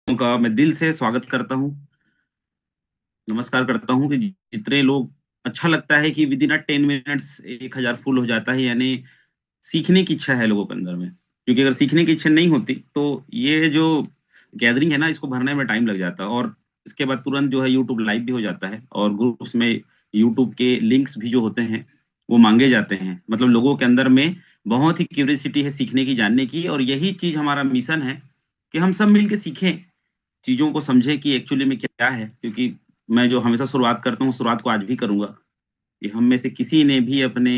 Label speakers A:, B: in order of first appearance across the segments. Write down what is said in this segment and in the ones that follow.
A: का मैं दिल से स्वागत करता हूँ, नमस्कार करता हूँ कि जितने लोग अच्छा लगता है कि विद इन 10 मिनट्स 1,000 फुल हो जाता है, यानी सीखने की इच्छा है लोगों के अंदर में। क्योंकि अगर सीखने की इच्छा नहीं होती तो ये जो गैदरिंग है ना, इसको भरने में टाइम लग जाता है, और इसके बाद तुरंत जो है यूट्यूब लाइव भी हो जाता है, और ग्रुप्स में यूट्यूब के लिंक्स भी जो होते हैं वो मांगे जाते हैं। मतलब लोगों के अंदर में बहुत ही क्यूरियोसिटी है सीखने की, जानने की, और यही चीज हमारा मिशन है कि हम सब मिलके सीखें, चीजों को समझें कि एक्चुअली में क्या है। क्योंकि मैं जो हमेशा शुरुआत करता हूँ, शुरुआत को आज भी करूंगा, कि हम में से किसी ने भी अपने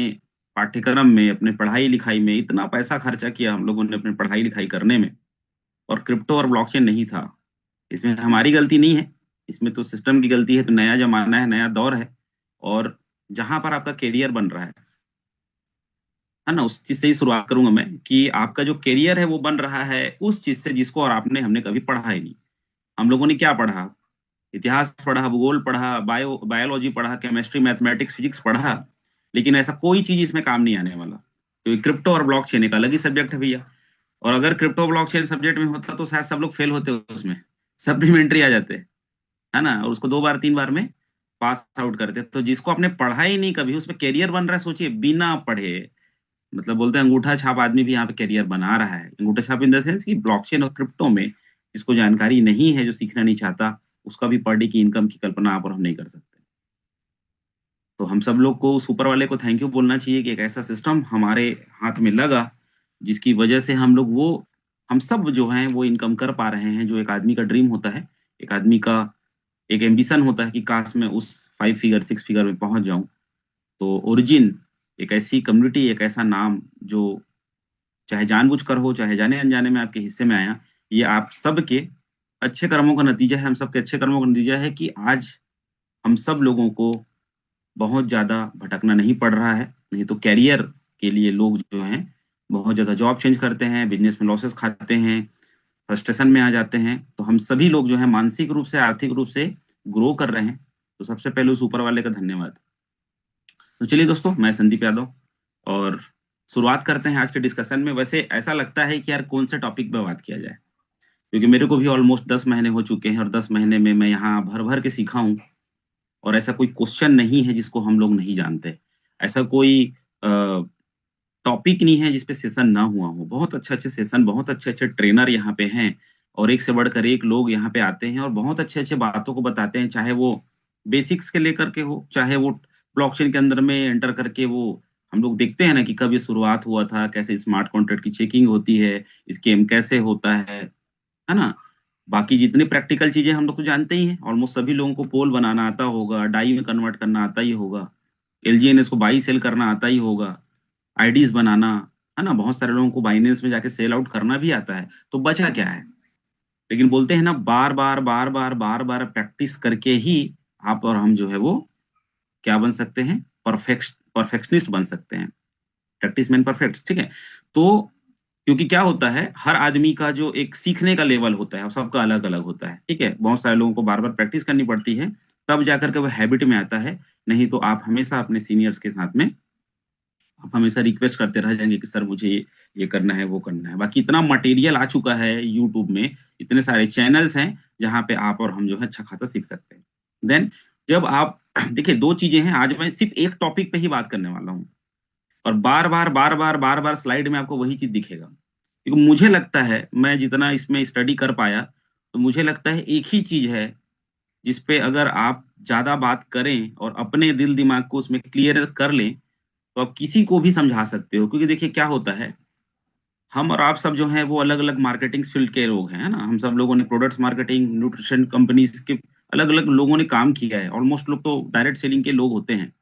A: पाठ्यक्रम में, अपने पढ़ाई लिखाई में इतना पैसा खर्चा किया हम लोगों ने अपने पढ़ाई लिखाई करने में, और क्रिप्टो और ब्लॉकचेन नहीं था। इसमें हमारी गलती नहीं है, इसमें तो सिस्टम की गलती है। तो नया जमाना है, नया दौर है, और जहां पर आपका करियर बन रहा है ना, उस चीज से ही शुरुआत करूंगा मैं, कि आपका जो करियर है वो बन रहा है उस चीज से जिसको और आपने हमने कभी पढ़ा ही नहीं। हम लोगों ने क्या पढ़ा? इतिहास पढ़ा, भूगोल पढ़ा, बायोलॉजी पढ़ा, केमिस्ट्री, मैथमेटिक्स, फिजिक्स पढ़ा, लेकिन ऐसा कोई चीज इसमें काम नहीं आने वाला। क्योंकि क्रिप्टो और ब्लॉकचेन एक अलग ही सब्जेक्ट है भैया। और अगर क्रिप्टो ब्लॉकचेन सब्जेक्ट में होता तो शायद सब लोग फेल होते उसमें, सप्लीमेंट्री आ जाते, है ना, और उसको 2 बार 3 बार में पास आउट करते। तो जिसको आपने पढ़ा ही नहीं कभी, उसमें कैरियर बन रहा है, सोचिए, बिना पढ़े। मतलब बोलते हैं अंगूठा छाप आदमी भी यहाँ पे करियर बना रहा है। अंगूठा छाप इन द सेंस कि ब्लॉकचेन और क्रिप्टो में जिसको जानकारी नहीं है, जो सीखना नहीं चाहता, उसका भी पर डे की इनकम की कल्पना आप और हम नहीं कर सकते। तो हम सब लोग को उस ऊपर वाले को थैंक यू बोलना चाहिए कि एक ऐसा सिस्टम हमारे हाथ में लगा, जिसकी वजह से हम लोग वो, हम सब जो हैं वो इनकम कर पा रहे हैं। जो एक आदमी का ड्रीम होता है, एक आदमी का एक एम्बिशन होता है कि काश मैं उस 5 फिगर 6 फिगर में पहुंच जाऊं। तो ओरिजिन एक ऐसी कम्युनिटी, एक ऐसा नाम जो चाहे जानबूझकर हो, चाहे जाने अनजाने में आपके हिस्से में आया, ये आप सबके अच्छे कर्मों का नतीजा है। हम सबके अच्छे कर्मों का नतीजा है कि आज हम सब लोगों को बहुत ज्यादा भटकना नहीं पड़ रहा है। नहीं तो कैरियर के लिए लोग जो हैं बहुत ज्यादा जॉब चेंज करते हैं, बिजनेस में लॉसेस खाते हैं, फ्रस्ट्रेशन में आ जाते हैं। तो हम सभी लोग जो है मानसिक रूप से, आर्थिक रूप से ग्रो कर रहे हैं। तो सबसे पहले उस ऊपर वाले का धन्यवाद। तो चलिए दोस्तों, मैं संदीप यादव, और शुरुआत करते हैं आज के डिस्कशन में। वैसे ऐसा लगता है कि यार कौन से टॉपिक पे बात किया जाए, क्योंकि मेरे को भी ऑलमोस्ट 10 महीने हो चुके हैं, और 10 महीने में मैं यहाँ भर भर के सीखा हूँ। और ऐसा कोई क्वेश्चन नहीं है जिसको हम लोग नहीं जानते। ऐसा कोई टॉपिक नहीं है जिसपे सेशन ना हुआ हो। बहुत अच्छे अच्छे सेशन, बहुत अच्छे अच्छे ट्रेनर यहाँ पे हैं, और एक से बढ़कर एक लोग यहाँ पे आते हैं और बहुत अच्छे अच्छे बातों को बताते हैं। चाहे वो बेसिक्स के लेकर के हो, चाहे वो ब्लॉकचेन के अंदर में एंटर करके वो, हम लोग देखते हैं ना कि कब ये शुरुआत हुआ था, कैसे स्मार्ट कॉन्ट्रैक्ट की चेकिंग होती है, स्कैम कैसे होता है ना। बाकी जितनी प्रैक्टिकल चीजें हम लोग तो जानते ही हैं। ऑलमोस्ट सभी लोगों को पोल बनाना आता होगा, डाई में कन्वर्ट करना आता ही होगा, एलजीएनएस को बाई सेल करना आता ही होगा, आईडीज बनाना, है ना। बहुत सारे लोगों को बाइनेंस में जाके सेल आउट करना भी आता है। तो बचा क्या है? लेकिन बोलते हैं ना, बार बार बार बार बार बार प्रैक्टिस करके ही आप और हम जो है वो क्या बन सकते हैं? परफेक्शनिस्ट बन सकते हैं। प्रैक्टिस मैन परफेक्ट, ठीक है। तो क्योंकि क्या होता है, हर आदमी का जो एक सीखने का लेवल होता है वो सबका अलग अलग होता है, ठीक है। बहुत सारे लोगों को बार बार प्रैक्टिस करनी पड़ती है, तब जाकर के वो हैबिट में आता है। नहीं तो आप हमेशा अपने सीनियर्स के साथ में आप हमेशा रिक्वेस्ट करते रह जाएंगे कि सर मुझे ये करना है, वो करना है। बाकी इतना मटेरियल आ चुका है यूट्यूब में, इतने सारे चैनल्स हैं जहां पे आप और हम जो है अच्छा खासा सीख सकते हैं। देन जब आप देखिए, 2 चीजें हैं। आज मैं सिर्फ एक टॉपिक पे ही बात करने वाला हूँ, और बार बार बार बार बार बार स्लाइड में आपको वही चीज दिखेगा। क्योंकि मुझे लगता है, मैं जितना इसमें स्टडी कर पाया, तो मुझे लगता है एक ही चीज है जिसपे अगर आप ज्यादा बात करें और अपने दिल दिमाग को उसमें क्लियर कर लें, तो आप किसी को भी समझा सकते हो। क्योंकि देखिए क्या होता है, हम और आप सब जो हैं वो अलग अलग मार्केटिंग फील्ड के लोग हैं, है ना। हम सब लोगों ने प्रोडक्ट्स मार्केटिंग, न्यूट्रिशन कंपनीज के अलग अलग लोगों ने काम किया है। ऑलमोस्ट लोग तो डायरेक्ट सेलिंग के लोग होते हैं।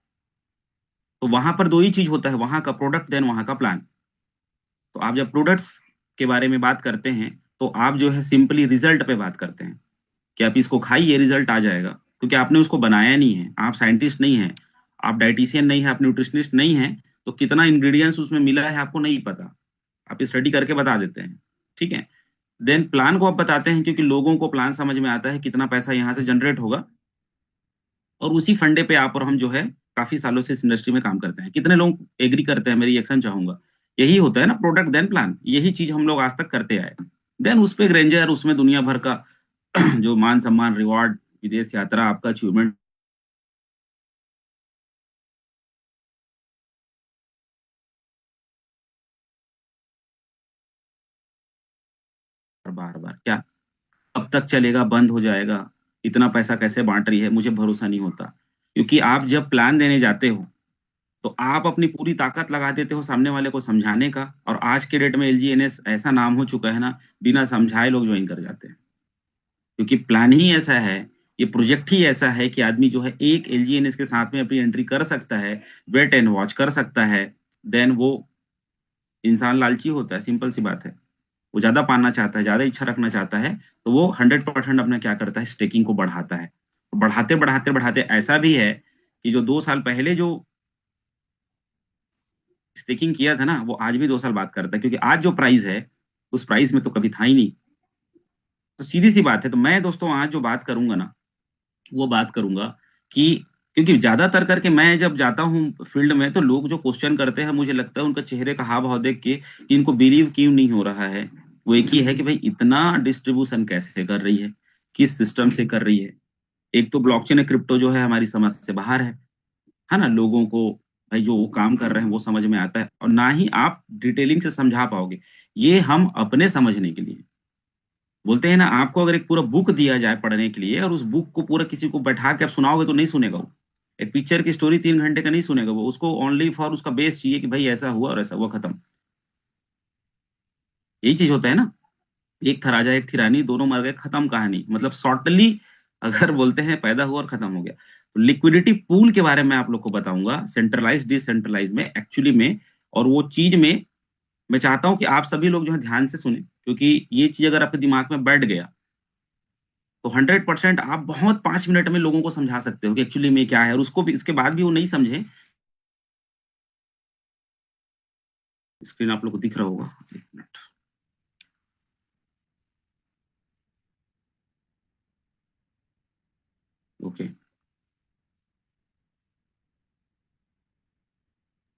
A: तो वहां पर 2 ही चीज होता है, वहां का प्रोडक्ट, देन वहां का प्लान। तो आप जब प्रोडक्ट्स के बारे में बात करते हैं, तो आप जो है सिंपली रिजल्ट पे बात करते हैं कि आप इसको खाइए, रिजल्ट आ जाएगा। क्योंकि आपने उसको बनाया नहीं है, आप साइंटिस्ट नहीं है, आप डाइटिशियन नहीं है, आप न्यूट्रिशनिस्ट नहीं है। तो कितना इंग्रेडिएंट्स उसमें मिला है आपको नहीं पता, आप स्टडी करके बता देते हैं, ठीक है। देन प्लान को आप बताते हैं, क्योंकि लोगों को प्लान समझ में आता है कितना पैसा यहाँ से जनरेट होगा। और उसी फंडे पे आप और हम जो है काफी सालों से इस इंडस्ट्री में काम करते हैं। कितने लोग एग्री करते हैं, मेरी रिएक्शन चाहूंगा। यही होता है ना, प्रोडक्ट देन प्लान, यही चीज हम लोग आज तक करते आए। देन उस पे ग्रेंजर, उसमें दुनिया भर का जो मान सम्मान, रिवॉर्ड, विदेश यात्रा, आपका अचीवमेंट बार बार क्या कब तक चलेगा, बंद हो जाएगा, इतना पैसा कैसे बांट रही है, मुझे भरोसा नहीं होता। क्योंकि आप जब प्लान देने जाते हो तो आप अपनी पूरी ताकत लगा देते हो सामने वाले को समझाने का, और आज के डेट में एलजीएनएस ऐसा नाम हो चुका है ना, बिना समझाए लोग ज्वाइन कर जाते हैं। क्योंकि प्लान ही ऐसा है, ये प्रोजेक्ट ही ऐसा है कि आदमी जो है एक एलजीएनएस के साथ में अपनी एंट्री कर सकता है, वेट एंड वॉच कर सकता है। देन वो इंसान लालची होता है, सिंपल सी बात है। वो ज्यादा पाना चाहता है, ज्यादा इच्छा रखना चाहता है, तो वो 100% अपना क्या करता है, स्टेकिंग को बढ़ाता है। तो बढ़ाते बढ़ाते बढ़ाते ऐसा भी है कि जो 2 साल पहले जो स्टेकिंग किया था ना, वो आज भी 2 साल बाद करता है, क्योंकि आज जो प्राइस है उस प्राइस में तो कभी था ही नहीं। तो सीधी सी बात है। तो मैं दोस्तों आज जो बात करूंगा ना, वो बात करूंगा कि क्योंकि ज्यादातर करके मैं जब जाता हूँ फील्ड में, तो लोग जो क्वेश्चन करते हैं, मुझे लगता है उनका चेहरे का हाव भाव देख के कि इनको बिलीव क्यों नहीं हो रहा है। वो एक ही है कि भाई इतना डिस्ट्रीब्यूशन कैसे कर रही है, किस सिस्टम से कर रही है। एक तो ब्लॉकचेन क्रिप्टो जो है हमारी समझ से बाहर है ना। लोगों को भाई जो वो काम कर रहे हैं वो समझ में आता है, और ना ही आप डिटेलिंग से समझा पाओगे। ये हम अपने समझने के लिए बोलते हैं ना। आपको अगर एक पूरा बुक दिया जाए पढ़ने के लिए, और उस बुक को पूरा किसी को बैठा के आप सुनाओगे तो नहीं सुनेगा वो। एक पिक्चर की स्टोरी 3 घंटे का नहीं सुनेगा वो, उसको ओनली फॉर उसका बेस चाहिए कि भाई ऐसा हुआ और ऐसा हुआ, खत्म। यही चीज होता है ना। एक था राजा एक थी रानी, दोनों मर गए, खत्म कहानी। मतलब शॉर्टली अगर बोलते हैं, पैदा हुआ और खत्म हो गया। तो लिक्विडिटी पूल के बारे में आप लोग को बताऊंगा, सेंट्रलाइज डिसेंट्रलाइज में, एक्चुअली में। और वो चीज में मैं चाहता हूं कि आप सभी लोग जो है ध्यान से सुने, क्योंकि ये चीज अगर आपके दिमाग में बैठ गया तो 100% आप बहुत 5 मिनट में लोगों को समझा सकते हो कि एक्चुअली में क्या है। और उसको भी, इसके बाद भी वो नहीं समझे। स्क्रीन आप लोग को दिख रहा होगा, 1 मिनट। ओके,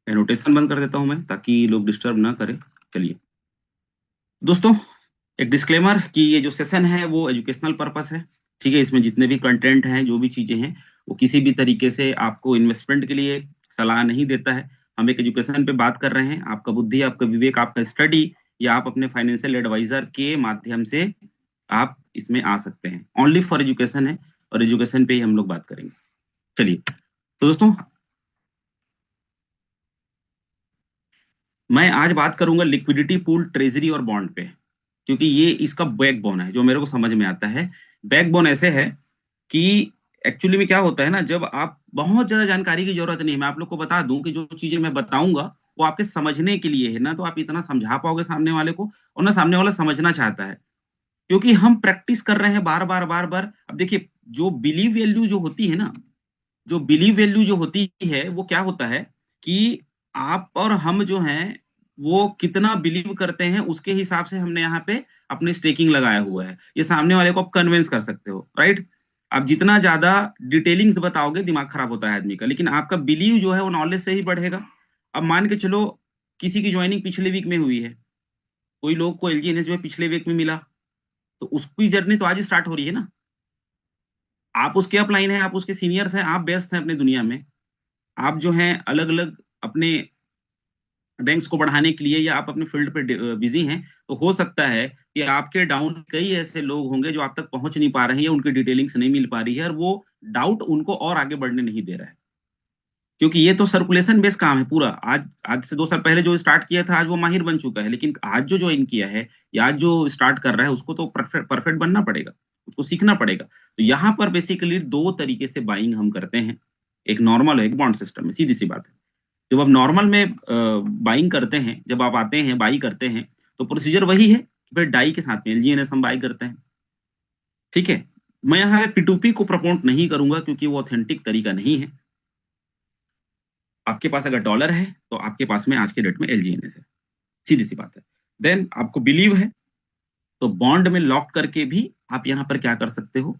A: एनोटेशन बंद कर देता हूं मैं, ताकि लोग डिस्टर्ब ना करें। चलिए दोस्तों, एक डिस्क्लेमर कि ये जो सेशन है वो एजुकेशनल पर्पस है। ठीक है, इसमें जितने भी कंटेंट हैं, जो भी चीजें हैं, वो किसी भी तरीके से आपको इन्वेस्टमेंट के लिए सलाह नहीं देता है। हम एक एजुकेशन पे बात कर रहे हैं। आपका बुद्धि, आपका विवेक, आपका स्टडी, या आप अपने फाइनेंशियल एडवाइजर के माध्यम से आप इसमें आ सकते हैं। ओनली फॉर एजुकेशन है, और एजुकेशन पे ही हम लोग बात करेंगे। चलिए तो दोस्तों, मैं आज बात करूंगा लिक्विडिटी पूल, ट्रेजरी और बॉन्ड पे। क्योंकि ये इसका बैकबोन है, जो मेरे को समझ में आता है। बैकबोन ऐसे है कि एक्चुअली में क्या होता है ना, जब आप बहुत ज्यादा जानकारी की जरूरत नहीं है। मैं आप लोग को बता दूं कि जो चीजें मैं बताऊंगा वो आपके समझने के लिए है ना, तो आप इतना समझा पाओगे सामने वाले को, और ना सामने वाला समझना चाहता है। क्योंकि हम प्रैक्टिस कर रहे हैं बार बार बार बार। अब देखिए, जो बिलीव वैल्यू जो होती है ना, जो बिलीव वैल्यू जो होती है, वो क्या होता है कि आप और हम जो हैं, वो कितना बिलीव करते हैं उसके हिसाब से हमने यहाँ पे अपने स्टेकिंग लगाया हुआ है। ये सामने वाले को आप कन्विंस कर सकते हो, राइट। आप जितना ज्यादा डिटेलिंग्स बताओगे, दिमाग खराब होता है आदमी का, लेकिन आपका बिलीव जो है वो नॉलेज से ही बढ़ेगा। अब मान के चलो, किसी की ज्वाइनिंग पिछले वीक में हुई है, कोई लोग को एलजीएनएस जो है पिछले वीक में मिला, तो उसकी जर्नी तो आज ही स्टार्ट हो रही है ना। आप उसके अपलाइन है, आप उसके सीनियर्स हैं, आप बेस्ट हैं अपने दुनिया में। आप जो हैं अलग अलग अपने रैंक्स को बढ़ाने के लिए, या आप अपने फील्ड पे बिजी हैं, तो हो सकता है कि आपके डाउन कई ऐसे लोग होंगे जो आप तक पहुंच नहीं पा रहे हैं, या उनकी डिटेलिंग्स नहीं मिल पा रही है, और वो डाउट उनको और आगे बढ़ने नहीं दे रहा है। क्योंकि ये तो सर्कुलेशन बेस्ड काम है पूरा। आज आज से 2 साल पहले जो स्टार्ट किया था, आज वो माहिर बन चुका है। लेकिन आज जो ज्वाइन किया है, या आज जो स्टार्ट कर रहा है, उसको तो परफेक्ट परफेक्ट बनना पड़ेगा, उसको सीखना पड़ेगा। तो यहाँ पर बेसिकली दो तरीके से बाइंग हम करते हैं, एक नॉर्मल है, एक बॉन्ड सिस्टम में। सीधी सी बात है। जब आप नॉर्मल में बाइंग करते हैं, जब आप आते हैं बाई करते हैं, तो प्रोसीजर वही है कि फिर डाई के साथ में एलजीएनएस हम बाई करते हैं। ठीक है। मैं यहाँ पे पी2पी को प्रपोर्ट नहीं करूंगा, क्योंकि वो ऑथेंटिक तरीका नहीं है। आपके पास अगर डॉलर है तो आपके पास में आज के डेट में एलजीएनएस है, सीधी सी बात है। देन आपको बिलीव है, तो बॉन्ड में लॉक करके भी आप यहाँ पर क्या कर सकते हो,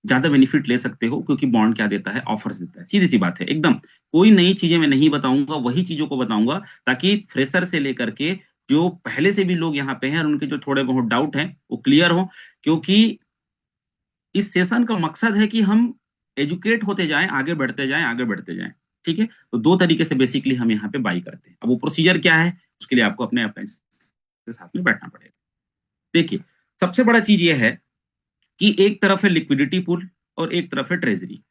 A: ज्यादा बेनिफिट ले सकते हो। क्योंकि बॉन्ड क्या देता है, ऑफर्स देता है। सीधी सी बात है एकदम। कोई नई चीजें मैं नहीं बताऊंगा, वही चीजों को बताऊंगा, ताकि फ्रेशर से लेकर के जो पहले से भी लोग यहाँ पे हैं और उनके जो थोड़े बहुत डाउट हैं वो क्लियर हो। क्योंकि इस सेशन का मकसद है कि हम एजुकेट होते जाएं, आगे बढ़ते जाएं, आगे बढ़ते जाएं। ठीक है, तो दो तरीके से बेसिकली हम यहाँ पे बाई करते हैं। अब वो प्रोसीजर क्या है, उसके लिए आपको अपने अपने के साथ में बैठना पड़ेगा। देखिए, सबसे बड़ा चीज ये है कि एक तरफ है लिक्विडिटी पूल और एक तरफ है ट्रेजरी।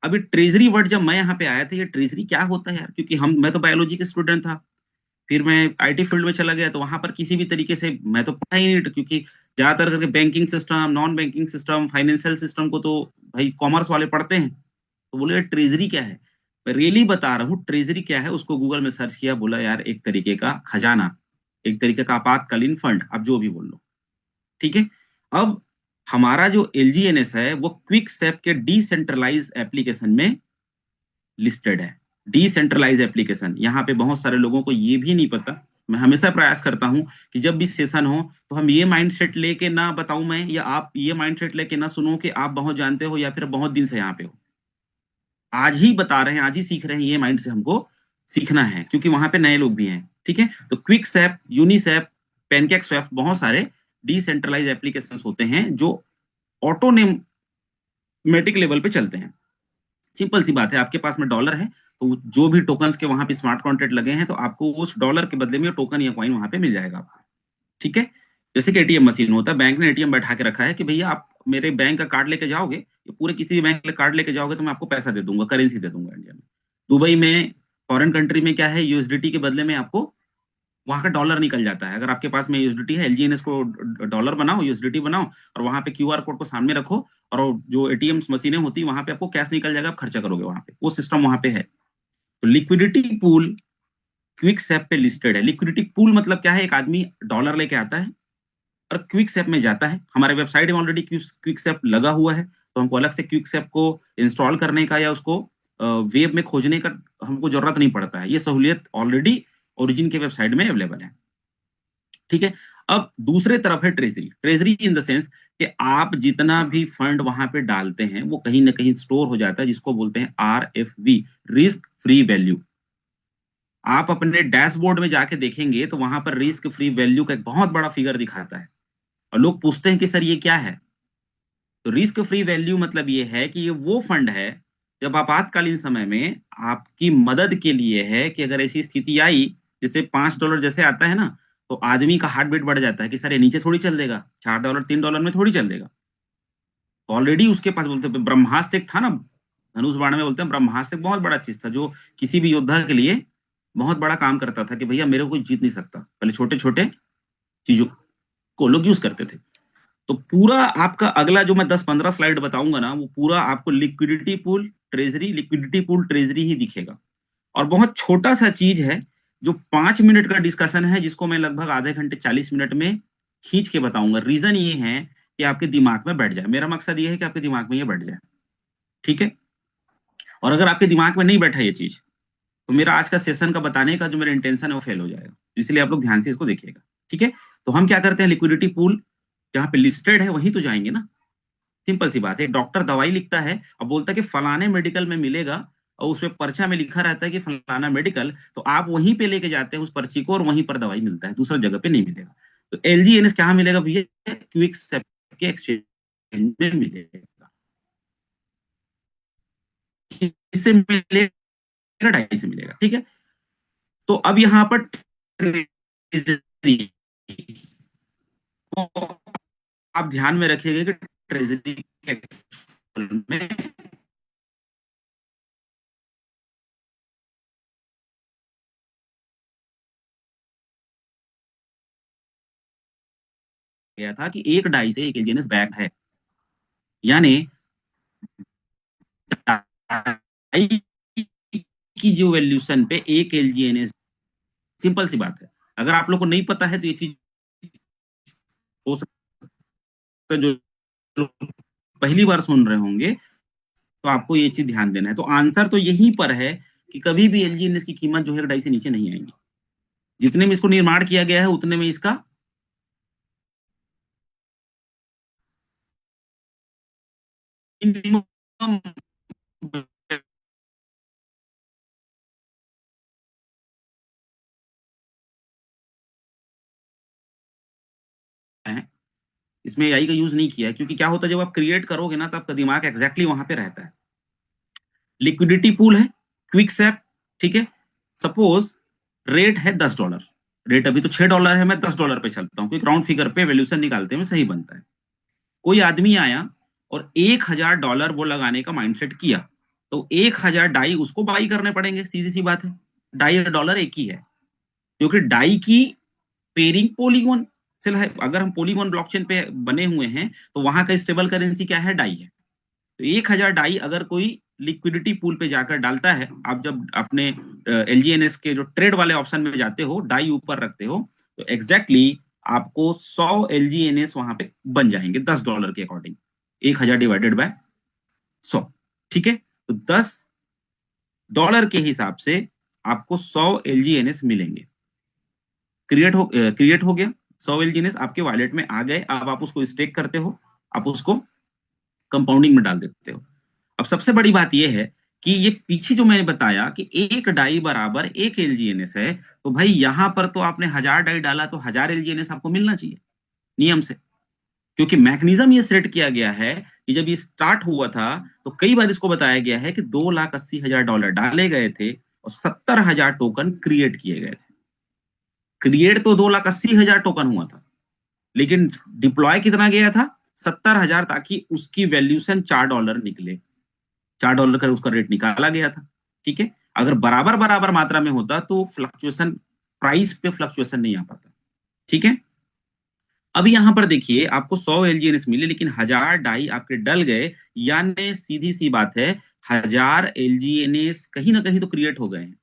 A: अभी ट्रेजरी वर्ड जब मैं यहाँ पे आया था, ये ट्रेजरी क्या होता है यार, क्योंकि मैं तो बायोलॉजी के स्टूडेंट था, फिर मैं आईटी फील्ड में चला गया, तो वहां पर किसी भी तरीके से मैं तो पढ़ा ही नहीं, क्योंकि ज्यादातर करके banking system, non banking system, financial system को तो भाई कॉमर्स वाले पढ़ते हैं। तो बोले यार ट्रेजरी क्या है, मैं रियली बता रहा हूँ ट्रेजरी क्या है। उसको गूगल में सर्च किया, बोला यार एक तरीके का खजाना, एक तरीके का आपातकालीन फंड, आप जो भी बोल लो। ठीक है, अब हमारा जो एलजीएनएस है वो क्विक सेप के डिसेंट्रलाइज एप्लीकेशन में लिस्टेड है। डिसेंट्रलाइज एप्लीकेशन, यहाँ पे बहुत सारे लोगों को ये भी नहीं पता। मैं हमेशा प्रयास करता हूं कि जब भी सेशन हो तो हम ये माइंडसेट लेके ना बताऊं मैं, या आप ये माइंडसेट लेके ना सुनो कि आप बहुत जानते हो या फिर बहुत दिन से यहाँ पे हो। आज ही बता रहे हैं, आज ही सीख रहे हैं, ये माइंड से हमको सीखना है, क्योंकि वहां पे नए लोग भी हैं। ठीक है, तो क्विक सैप, यूनिसैप, पैनकेक स्वैप, बहुत सारे डिसेंट्रलाइज एप्लीकेशन होते हैं जो ऑटोमेटिक लेवल पे चलते हैं। सिंपल सी बात है, आपके पास में डॉलर है तो जो भी टोकन्स के वहां पे स्मार्ट कॉन्ट्रैक्ट लगे हैं, तो आपको उस डॉलर के बदले में टोकन या कॉइन वहां पे मिल जाएगा आपको। ठीक है, जैसे कि एटीएम मशीन होता है, बैंक ने एटीएम बैठा के रखा है कि भैया आप मेरे बैंक का कार्ड लेके जाओगे, ये पूरे किसी भी बैंक का कार्ड लेके जाओगे तो मैं आपको पैसा दे दूंगा, करेंसी दे दूंगा इंडिया में। दुबई में, फॉरेन कंट्री में क्या है, यूएसडीटी के बदले में आपको वहां का डॉलर निकल जाता है। अगर आपके पास में यूएसडीटी है, एलजीएनएस को डॉलर बनाओ, यूएसडीटी बनाओ, और वहां पे क्यूआर कोड को सामने रखो, और जो एटीएम मशीनें होती है वहां पे आपको कैश निकल जाएगा, आप खर्चा करोगे वहां पे, वो सिस्टम वहां पे है। तो लिक्विडिटी पूल क्विक सेप पे लिस्टेड है। लिक्विडिटी पूल मतलब क्या है, एक आदमी डॉलर लेके आता है और क्विक सेप में जाता है। हमारे वेबसाइट में ऑलरेडी क्विक सेप लगा हुआ है, तो हमको अलग से क्विक सेप को इंस्टॉल करने का या उसको वेब में खोजने का हमको जरूरत नहीं पड़ता है। ये सहूलियत ऑलरेडी ओरिजिन के वेबसाइट में अवेलेबल है। ठीक है, अब दूसरे तरफ है treasury. Treasury in the sense कि आप जितना भी फंड वहां पे डालते हैं वो कहीं ना कहीं स्टोर हो जाता है, जिसको बोलते हैं RFV, रिस्क फ्री वैल्यू। आप अपने डैशबोर्ड में जाके देखेंगे तो वहां पर रिस्क फ्री वैल्यू का एक बहुत बड़ा फिगर दिखाता है, और लोग पूछते हैं कि सर ये क्या है। तो रिस्क फ्री वैल्यू मतलब ये है कि ये वो फंड है जब आपातकालीन समय में आपकी मदद के लिए है, कि अगर ऐसी स्थिति आई, जैसे $5 जैसे आता है ना, तो आदमी का हार्ट बीट बढ़ जाता है कि सर ये नीचे थोड़ी चल देगा, $4 $3 में थोड़ी चल देगा। ऑलरेडी उसके पास, बोलते हैं ब्रह्मास्त्र एक था ना, धनुष बाण में बोलते हैं ब्रह्मास्त्र एक बहुत बड़ा चीज था, जो किसी भी योद्धा के लिए बहुत बड़ा काम करता था, कि भैया मेरे को कोई जीत नहीं सकता। पहले छोटे छोटे चीजों को लोग यूज करते थे। तो पूरा आपका अगला जो मैं 10-15 स्लाइड बताऊंगा ना, वो पूरा आपको liquidity pool treasury, liquidity pool treasury ही दिखेगा। और बहुत छोटा सा चीज है, जो 5 मिनट का डिस्कशन है, जिसको मैं लगभग आधे घंटे 40 मिनट में खींच के बताऊंगा। रीजन ये है कि आपके दिमाग में बैठ जाए, मेरा मकसद ये है कि आपके दिमाग में ये बैठ जाए। ठीक है, और अगर आपके दिमाग में नहीं बैठा ये चीज, तो मेरा आज का सेशन का बताने का जो मेरा इंटेंशन है वो फेल हो जाएगा। इसलिए आप लोग ध्यान से इसको देखिएगा। ठीक है, तो हम क्या करते हैं, लिक्विडिटी पूल जहां पे लिस्टेड है वहीं तो जाएंगे ना। सिंपल सी बात है, एक डॉक्टर दवाई लिखता है और बोलता है कि फलाने मेडिकल में मिलेगा, और उसमें पर्चा में लिखा रहता है कि फलाना मेडिकल, तो आप वहीं पे लेके जाते हैं उस पर्ची को, और वहीं पर दवाई मिलता है, दूसरा जगह पे नहीं मिलेगा। तो एलजीएनएस कहाँ मिलेगा भैया, क्विक सेप के एक्सचेंज में मिलेगा। किससे मिलेगा, ढाई से मिलेगा। ठीक है, तो अब यहाँ पर ट्रेजरी को आप ध्यान में रखिएगा कि ट्रेजरी में गया था कि एक डाई से एक एलजीएनएस बैक है, यानी डाई की जो वैल्यूशन पे एक एलजीएनएस। सिंपल सी बात है, अगर आप लोग को नहीं पता है तो ये चीज हो सकता है, जो लोग पहली बार सुन रहे होंगे, तो आपको ये चीज ध्यान देना है। तो आंसर तो यहीं पर है कि कभी भी एलजीएनएस की कीमत जो है डाई से नीचे नहीं आएगी। जितने में इसको निर्माण किया गया है उतने में इसका मिनिमम है। इसमें एआई का यूज नहीं किया है, क्योंकि क्या होता है जब आप क्रिएट करोगे ना तो आपका दिमाग एग्जैक्टली वहां पे रहता है। लिक्विडिटी पूल है, क्विक सैप, ठीक है। सपोज रेट है $10, रेट अभी तो $6 है, मैं $10 पे चलता हूँ, क्योंकि राउंड फिगर पे वैल्यूशन निकालते में सही बनता है। कोई आदमी आया और $1000 वो लगाने का माइंडसेट किया, तो 1000 डाई उसको बाई करने पड़ेंगे, सीधी सी बात है। डाई और डॉलर एक ही है, क्योंकि डाई की पेयरिंग पॉलीगॉन से है। अगर हम पॉलीगॉन ब्लॉकचेन पे बने हुए हैं तो वहां का स्टेबल करेंसी क्या है, डाई है। तो 1000 डाई अगर कोई लिक्विडिटी पूल पे जाकर डालता है, आप जब अपने एलजीएनएस के जो ट्रेड वाले ऑप्शन में जाते हो, डाई ऊपर रखते हो, तो एग्जैक्टली आपको 100 एलजीएनएस वहां पे बन जाएंगे $10 के अकॉर्डिंग। 1000 डिवाइडेड बाय 100, ठीक है। तो $10 के हिसाब से आपको 100 एलजीएनएस मिलेंगे। क्रिएट हो गया, 100 एलजीएनएस आपके वॉलेट में आ गए। अब आप उसको स्टेक करते हो, आप उसको कंपाउंडिंग में डाल देते हो। अब सबसे बड़ी बात यह है कि ये पीछे जो मैंने बताया कि एक डाई बराबर एक एलजीएनएस है, तो भाई यहां पर तो आपने 1000 डाई डाला तो 1000 एलजीएनएस आपको मिलना चाहिए नियम से, क्योंकि मैकेनिज्म ये सेट किया गया है कि जब ये स्टार्ट हुआ था तो कई बार इसको बताया गया है कि $2,80,000 डाले गए थे और 70,000 टोकन क्रिएट किए गए थे। क्रिएट तो 2,80,000 टोकन हुआ था, लेकिन डिप्लॉय कितना गया था, 70,000, ताकि उसकी वैल्यूशन $4 निकले। $4 का उसका रेट निकाला गया था, ठीक है। अगर बराबर बराबर मात्रा में होता तो फ्लक्चुएशन, प्राइस पे फ्लक्चुएशन नहीं आ पाता, ठीक है। अब यहां पर देखिए आपको 100 एलजीएनएस मिले, लेकिन 1000 डाई आपके डल गए, यानी सीधी सी बात है 1000 एलजीएनएस कहीं ना कहीं तो क्रिएट हो गए हैं।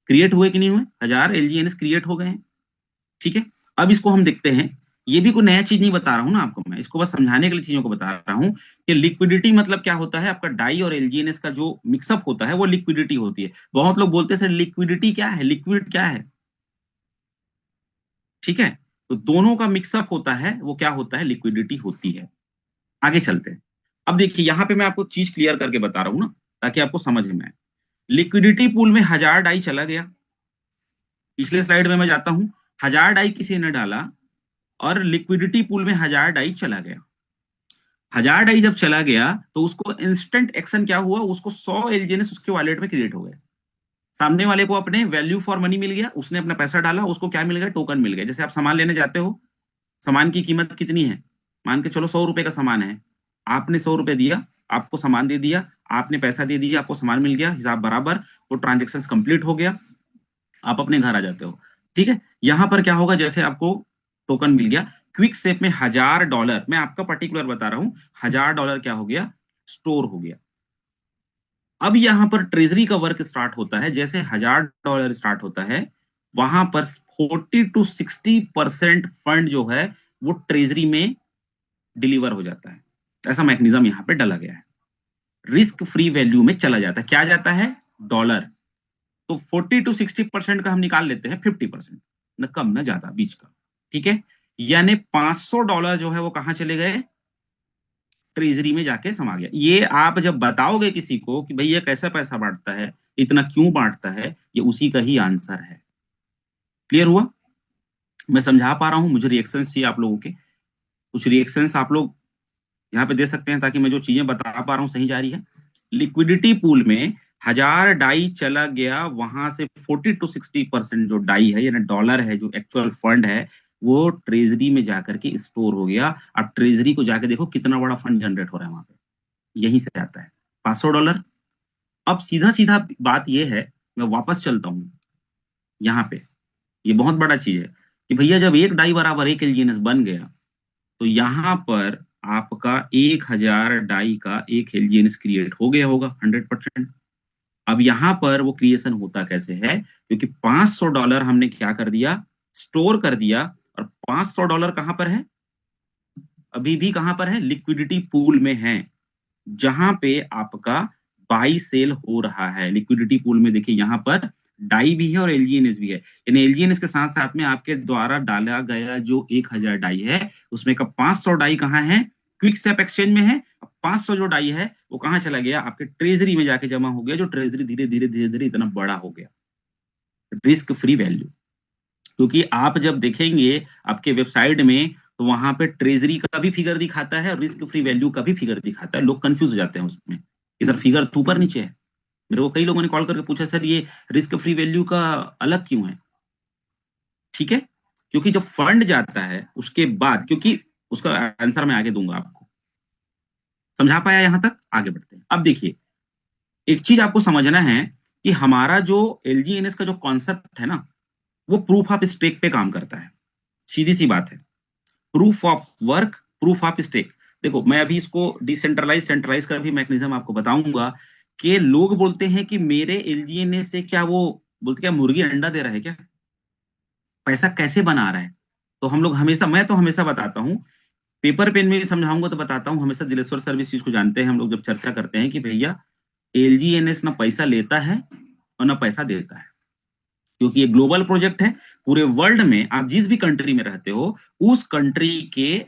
A: क्रिएट हुए कि नहीं हुए, 1000 एलजीएनएस क्रिएट हो गए हैं, ठीक है। अब इसको हम देखते हैं। ये भी कोई नया चीज नहीं बता रहा हूं ना आपको, मैं इसको बस समझाने के लिए चीजों को बता रहा हूं कि लिक्विडिटी मतलब क्या होता है। आपका डाई और एलजीएनएस का जो मिक्सअप होता है वो लिक्विडिटी होती है। बहुत लोग बोलते हैं सर लिक्विडिटी क्या है, लिक्विड क्या है, ठीक है। तो दोनों का मिक्सअप होता है, वो क्या होता है, लिक्विडिटी होती है। आगे चलते हैं। अब देखिए यहां पे मैं आपको चीज क्लियर करके बता रहा हूं ना, ताकि आपको समझ में आए। लिक्विडिटी पूल में 1000 डाई चला गया, पिछले स्लाइड में मैं जाता हूं। 1000 डाई किसी ने डाला और लिक्विडिटी पूल में 1000 डाई चला गया। 1000 डाई जब चला गया तो उसको इंस्टेंट एक्शन क्या हुआ, उसको 100 एलजीएनएस उसके वॉलेट में क्रिएट हो गए। सामने वाले को अपने वैल्यू फॉर मनी मिल गया, उसने अपना पैसा डाला, उसको क्या मिल गया, टोकन मिल गया। जैसे आप सामान लेने जाते हो, सामान की कीमत कितनी है, मान के चलो ₹100 का सामान है, आपने ₹100 दिया, आपको सामान दे दिया, आपने पैसा दे दिया, आपको सामान मिल गया, हिसाब बराबर, वो ट्रांजेक्शन कंप्लीट हो गया, आप अपने घर आ जाते हो, ठीक है। यहां पर क्या होगा, जैसे आपको टोकन मिल गया, क्विक सेप में $1000, मैं आपका पर्टिकुलर बता रहा हूं, $1000 क्या हो गया, स्टोर हो गया। अब यहां पर ट्रेजरी का वर्क स्टार्ट होता है। जैसे $1000 स्टार्ट होता है, वहां पर 40 to 60% फंड जो है वो ट्रेजरी में डिलीवर हो जाता है। ऐसा मैकेनिज्म यहां पे डाला गया है। रिस्क फ्री वैल्यू में चला जाता है, क्या जाता है, डॉलर। तो 40 to 60% का हम निकाल लेते हैं 50%, न कम न ज्यादा, बीच का, ठीक है। यानी $500 जो है वो कहां चले गए, ट्रेजरी में जाके समा गया। ये आप जब बताओगे किसी को कि भाई ये कैसा पैसा बांटता है, इतना क्यों बांटता है, ये उसी का ही आंसर है। क्लियर हुआ, मैं समझा पा रहा हूं, मुझे रिएक्शंस चाहिए आप लोगों के। कुछ रिएक्शंस आप लोग यहाँ पे दे सकते हैं, ताकि मैं जो चीजें बता पा रहा हूँ सही जा रही है। लिक्विडिटी पूल में 1000 डाई चला गया, वहां से 40 to 60% जो डाई है यानी डॉलर है, जो एक्चुअल फंड है, वो ट्रेजरी में जाकर के स्टोर हो गया। अब ट्रेजरी को जाके देखो कितना बड़ा फंड जनरेट हो रहा है वहां पे, यहीं से आता है $500। अब सीधा सीधा बात यह है, मैं वापस चलता हूं यहाँ पे, ये बहुत बड़ा चीज है कि भैया जब एक डाई बराबर एक एलजीएनएस बन गया, तो यहां पर आपका 1000 डाई का एक एलजीएनएस क्रिएट हो गया होगा 100%। अब यहां पर वो क्रिएशन होता कैसे है, क्योंकि $500 हमने क्या कर दिया, स्टोर कर दिया। और $500 कहां पर है, अभी भी कहां पर है, लिक्विडिटी पूल में है, जहां पे आपका बाई सेल हो रहा है। लिक्विडिटी पूल में देखिए यहां पर डाई भी है और एलजीएनएस भी है, यानी एलजीएनएस के साथ साथ में आपके द्वारा डाला गया जो 1000 डाई है, उसमें का 500 डाई कहाँ है, क्विक स्टेप एक्सचेंज में है। 500 जो डाई है वो कहाँ चला गया, आपके ट्रेजरी में जाके जमा हो गया, जो ट्रेजरी धीरे धीरे धीरे धीरे इतना बड़ा हो गया। रिस्क फ्री वैल्यू, क्योंकि आप जब देखेंगे आपके वेबसाइट में, तो वहां पे ट्रेजरी का भी फिगर दिखाता है और रिस्क फ्री वैल्यू का भी फिगर दिखाता है। लोग कंफ्यूज हो जाते हैं उसमें कि सर फिगर तो ऊपर नीचे है। मेरे को कई लोगों ने कॉल करके पूछा, सर ये रिस्क फ्री वैल्यू का अलग क्यों है? ठीक है, क्योंकि जब फंड जाता है उसके बाद, क्योंकि उसका आंसर मैं आगे दूंगा आपको। समझा पाया यहां तक? आगे बढ़ते हैं। अब देखिए, एक चीज आपको समझना है कि हमारा जो एलजीएनएस का जो कॉन्सेप्ट है ना, वो प्रूफ ऑफ स्टेक पे काम करता है। सीधी सी बात है, proof of work, proof of stake. देखो, मैं अभी इसको डिसेंट्रलाइज सेंट्रलाइज का भी मैकेनिज्म आपको बताऊंगा कि लोग बोलते हैं कि मेरे एलजीएनएस से क्या वो बोलते क्या मुर्गी अंडा दे रहा है क्या, पैसा कैसे बना रहा है? तो हम लोग हमेशा, मैं तो हमेशा बताता हूँ, पेपर पेन में भी समझाऊंगा तो बताता हूँ हमेशा। दिलेश्वर सर भी इस चीज को जानते हैं। हम लोग जब चर्चा करते हैं कि भैया एलजीएनएस ना पैसा लेता है और ना पैसा देता है, क्योंकि ये ग्लोबल प्रोजेक्ट है। पूरे वर्ल्ड में आप जिस भी कंट्री में रहते हो, उस कंट्री के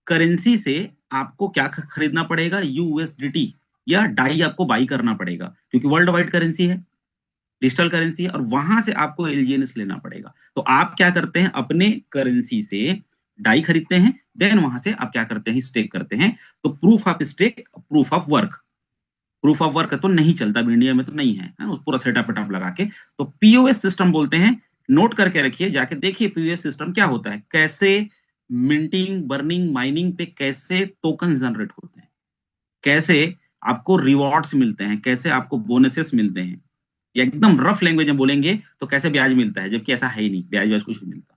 A: करेंसी से आपको क्या खरीदना पड़ेगा? यूएसडीटी या डाई आपको बाई करना पड़ेगा, क्योंकि वर्ल्ड वाइड करेंसी है, डिजिटल करेंसी है, और वहां से आपको एलजीएनएस लेना पड़ेगा। तो आप क्या करते हैं? अपने करेंसी से डाई खरीदते हैं, देन वहां से आप क्या करते हैं? स्टेक करते हैं। तो proof of stake, proof of work, proof of work तो नहीं चलता अभी इंडिया में, तो नहीं है, है ना? पूरा सेटअप वेटअप लगा के तो पीओएस सिस्टम बोलते हैं। नोट करके रखिए, जाके देखिए पीओएस सिस्टम क्या होता है, कैसे मिंटिंग, बर्निंग, माइनिंग पे कैसे टोकन जनरेट होते हैं, कैसे आपको रिवॉर्ड्स मिलते हैं, कैसे आपको बोनसेस मिलते हैं, या एकदम रफ लैंग्वेज में बोलेंगे तो कैसे ब्याज मिलता है, जबकि ऐसा है ही नहीं, ब्याज व्याज कुछ नहीं मिलता,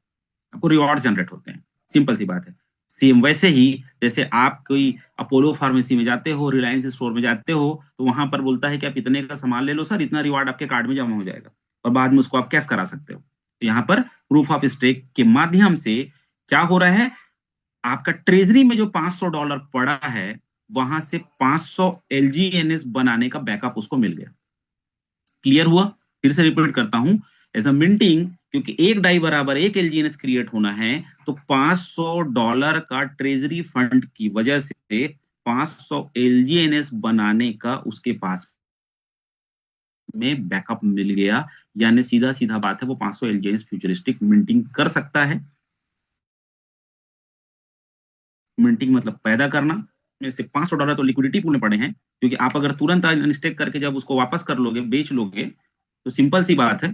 A: आपको रिवॉर्ड जनरेट होते हैं। सिंपल सी बात है। सेम वैसे ही जैसे आप कोई अपोलो फार्मेसी में जाते हो, रिलायंस स्टोर में जाते हो, तो वहां पर बोलता है कि आप इतने का सामान ले लो सर, इतना रिवार्ड आपके कार्ड में जमा हो जाएगा, और बाद में उसको आप कैश करा सकते हो। तो यहाँ पर प्रूफ ऑफ स्टेक के माध्यम से क्या हो रहा है, आपका ट्रेजरी में जो $500 पड़ा है, वहां से 500 एलजीएनएस बनाने का बैकअप उसको मिल गया। क्लियर हुआ? फिर से रिपीट करता हूं, एज अ मिंटिंग, क्योंकि एक डाई बराबर एक एलजीएनएस क्रिएट होना है, तो $500 का ट्रेजरी फंड की वजह से 500 एलजीएनएस बनाने का उसके पास में बैकअप मिल गया। यानी सीधा सीधा बात है, वो 500 एलजीएनएस फ्यूचरिस्टिक मिंटिंग कर सकता है। मिंटिंग मतलब पैदा करना। में से $500 तो लिक्विडिटी पूल में पड़े हैं, क्योंकि आप अगर तुरंत अनस्टेक करके जब उसको वापस कर लोगे, बेच लोगे, तो सिंपल सी बात है।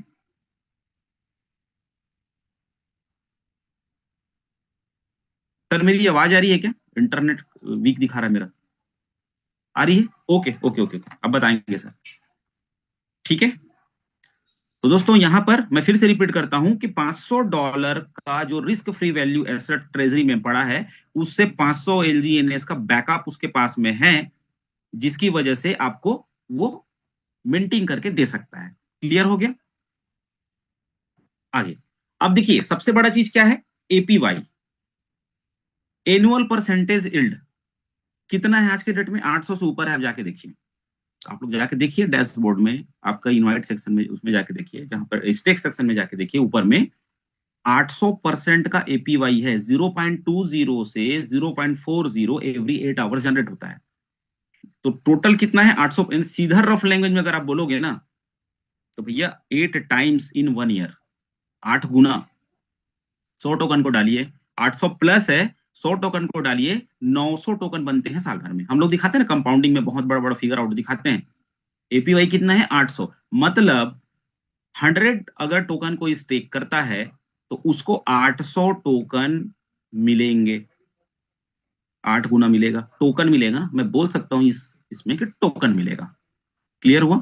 A: सर मेरी आवाज आ रही है क्या? इंटरनेट वीक दिखा रहा है मेरा। आ रही है? ओके ओके ओके ओके, अब बताएंगे सर। ठीक है, तो दोस्तों यहां पर मैं फिर से रिपीट करता हूं कि $500 का जो risk free value asset treasury में पड़ा है, उससे 500 एलजीएनएस का बैकअप उसके पास में है, जिसकी वजह से आपको वो मिंटिंग करके दे सकता है। क्लियर हो गया? आगे अब देखिए, सबसे बड़ा चीज क्या है? एपीवाई, एनुअल परसेंटेज इल्ड, कितना है आज के डेट में? 800 से ऊपर है। आप जाके देखिए, आप लोग जाके देखिए डैशबोर्ड में, आपका इनवाइट सेक्शन में, उसमें जाके देखिए, जहां पर स्टेक सेक्शन में जाके देखिए, ऊपर में 800% का एपीवाई है। 0.20 से 0.40 एवरी 8 आवर्स जनरेट होता है। तो टोटल कितना है? 800। सीधा रफ लैंग्वेज में अगर आप बोलोगे ना, तो भैया 8 times in 1 year, 8 Guna. 100 token को डालिए, 800 प्लस है, 100 टोकन को डालिए, 900 टोकन बनते हैं साल भर में। हम लोग दिखाते हैं ना कंपाउंडिंग में, बहुत बड़ा बड़ा फिगर आउट दिखाते हैं। एपीवाई कितना है? 800। मतलब 100 अगर टोकन कोई स्टेक करता है, तो उसको 800 टोकन मिलेंगे। 8 गुना मिलेगा, टोकन मिलेगा ना, मैं बोल सकता हूं इसमें कि टोकन मिलेगा। क्लियर हुआ?